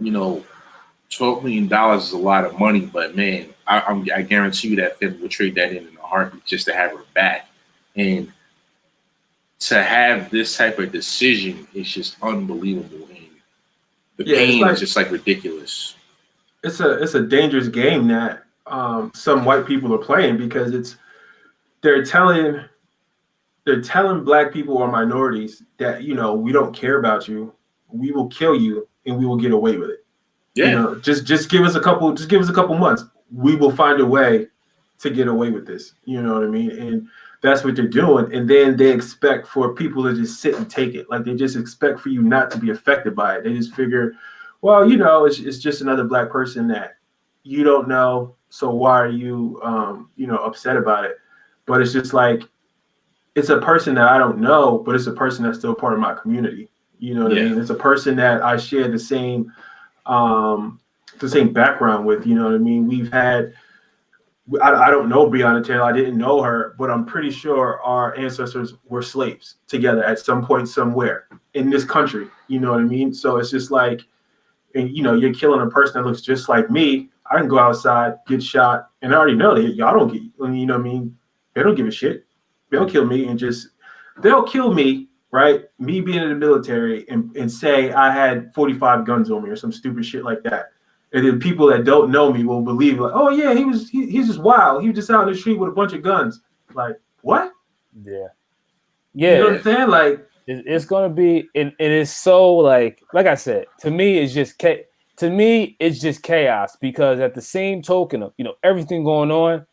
$12 million is a lot of money, but man, I guarantee you that Fed would trade that in a heartbeat just to have her back. And to have this type of decision is just unbelievable. And the pain is just like ridiculous. It's a dangerous game that some white people are playing, because they're telling black people or minorities that, we don't care about you, we will kill you, and we will get away with it. Yeah. Just give us a couple months. We will find a way to get away with this. You know what I mean? And that's what they're doing. And then they expect for people to just sit and take it. Like, they just expect for you not to be affected by it. They just figure, well, it's just another black person that you don't know. So why are you, upset about it? But it's just like, it's a person that I don't know, but it's a person that's still part of my community. You know what I mean? It's a person that I share the same background with. You know what I mean? We've had, I don't know Breonna Taylor. I didn't know her, but I'm pretty sure our ancestors were slaves together at some point somewhere in this country. You know what I mean? So it's just like, and you're killing a person that looks just like me. I can go outside, get shot, and I already know that y'all don't get, you know what I mean? They don't give a shit. They'll kill me they'll kill me, right? Me being in the military and say I had 45 guns on me or some stupid shit like that. And then people that don't know me will believe, like, oh yeah, he's just wild. He was just out in the street with a bunch of guns. Like, what? Yeah. You know what I'm saying? Like, it's gonna be, and it is so like I said, to me it's just chaos, because at the same token of everything going on,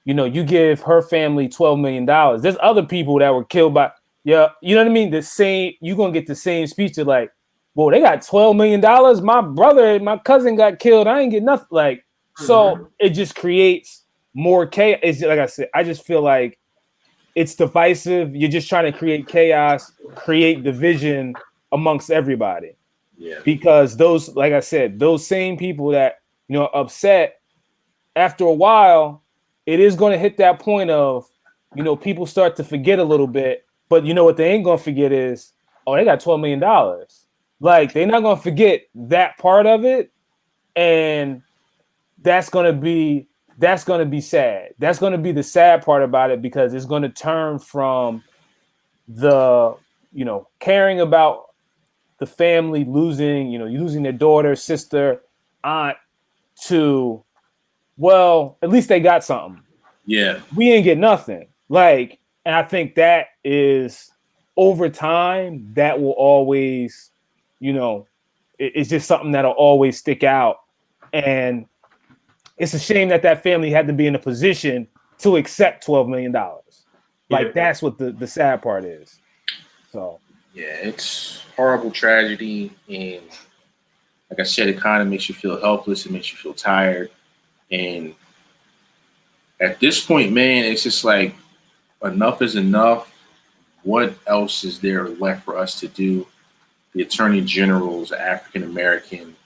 you give her family $12 million. There's other people that were killed by, you know what I mean? The same, you're gonna get the same speech to like, well, they got $12 million. My brother and my cousin got killed. I ain't get nothing. Like, so it just creates more chaos. It's like I said, I just feel like it's divisive. You're just trying to create chaos, create division amongst everybody. Yeah. Because those, like I said, those same people that, are upset, after a while, it is going to hit that point of, people start to forget a little bit. But what they ain't going to forget is, oh, they got $12 million. Like, they're not going to forget that part of it. And that's going to be sad. That's going to be the sad part about it, because it's going to turn from the, caring about the family losing their daughter, sister, aunt, to, well, at least they got something. Yeah. We ain't get nothing. Like, and I think that is, over time, that will always, it's just something that'll always stick out. And it's a shame that family had to be in a position to accept $12 million. Like that's what the sad part is. So yeah, it's horrible tragedy, and like I said, it kind of makes you feel helpless. It makes you feel tired, and at this point, man, it's just like enough is enough. What else is there left for us to do? The Attorney General is African American.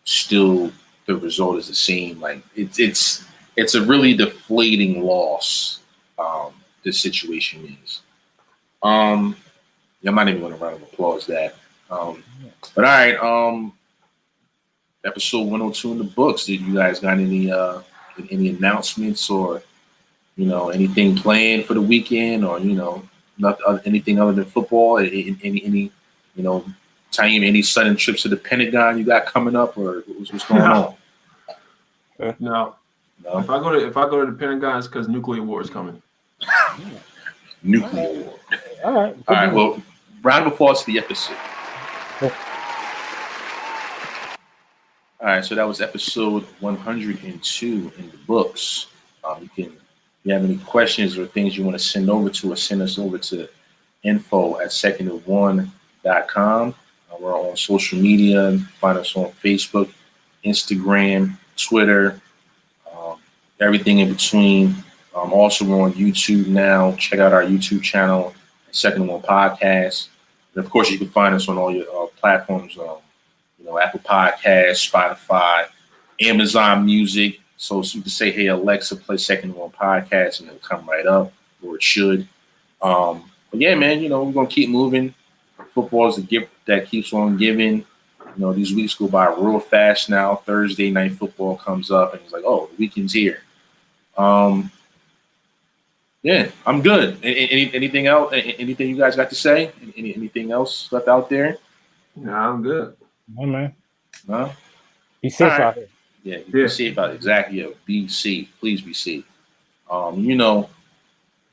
Still, the result is the same. Like it's a really deflating loss. This situation is. I'm not even going to round of applause that. But all right. Episode 102 in the books. Did you guys got any announcements or anything planned for the weekend or not anything other than football? Any time any sudden trips to the Pentagon you got coming up or what's going on? No. If I go to the Pentagon, it's because nuclear war is coming. Nuclear war. All right. All right. Well, round of applause to the episode. All right. So that was episode 102 in the books. If you have any questions or things you want to send over to us, send us over to info@secondofone.com. We're on social media. Find us on Facebook, Instagram, Twitter, everything in between. Also, we're on YouTube now. Check out our YouTube channel, Second and One Podcast. And of course, you can find us on all your platforms, Apple Podcasts, Spotify, Amazon Music. So you can say, hey, Alexa, play Second and One Podcast, and it'll come right up, or it should. But yeah, man, we're going to keep moving. Football is the gift that keeps on giving. These weeks go by real fast now. Thursday night football comes up, and it's like, oh, the weekend's here. Yeah, I'm good. Anything else? Anything you guys got to say? Anything else left out there? No, I'm good. No, man. No? Be safe out here. Yeah, be safe out. Exactly. Yeah, be safe. Please be safe.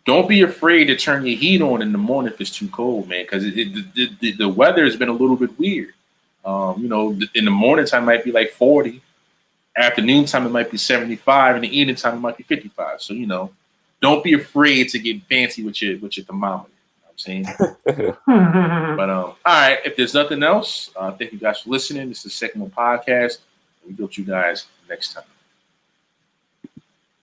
Don't be afraid to turn your heat on in the morning if it's too cold, man, because the weather has been a little bit weird. In the morning time it might be like 40. Afternoon time it might be 75. In the evening time it might be 55. So, don't be afraid to get fancy with your thermometer. You know what I'm saying? But all right, if there's nothing else, thank you guys for listening. This is the Second One Podcast. We'll get you guys next time.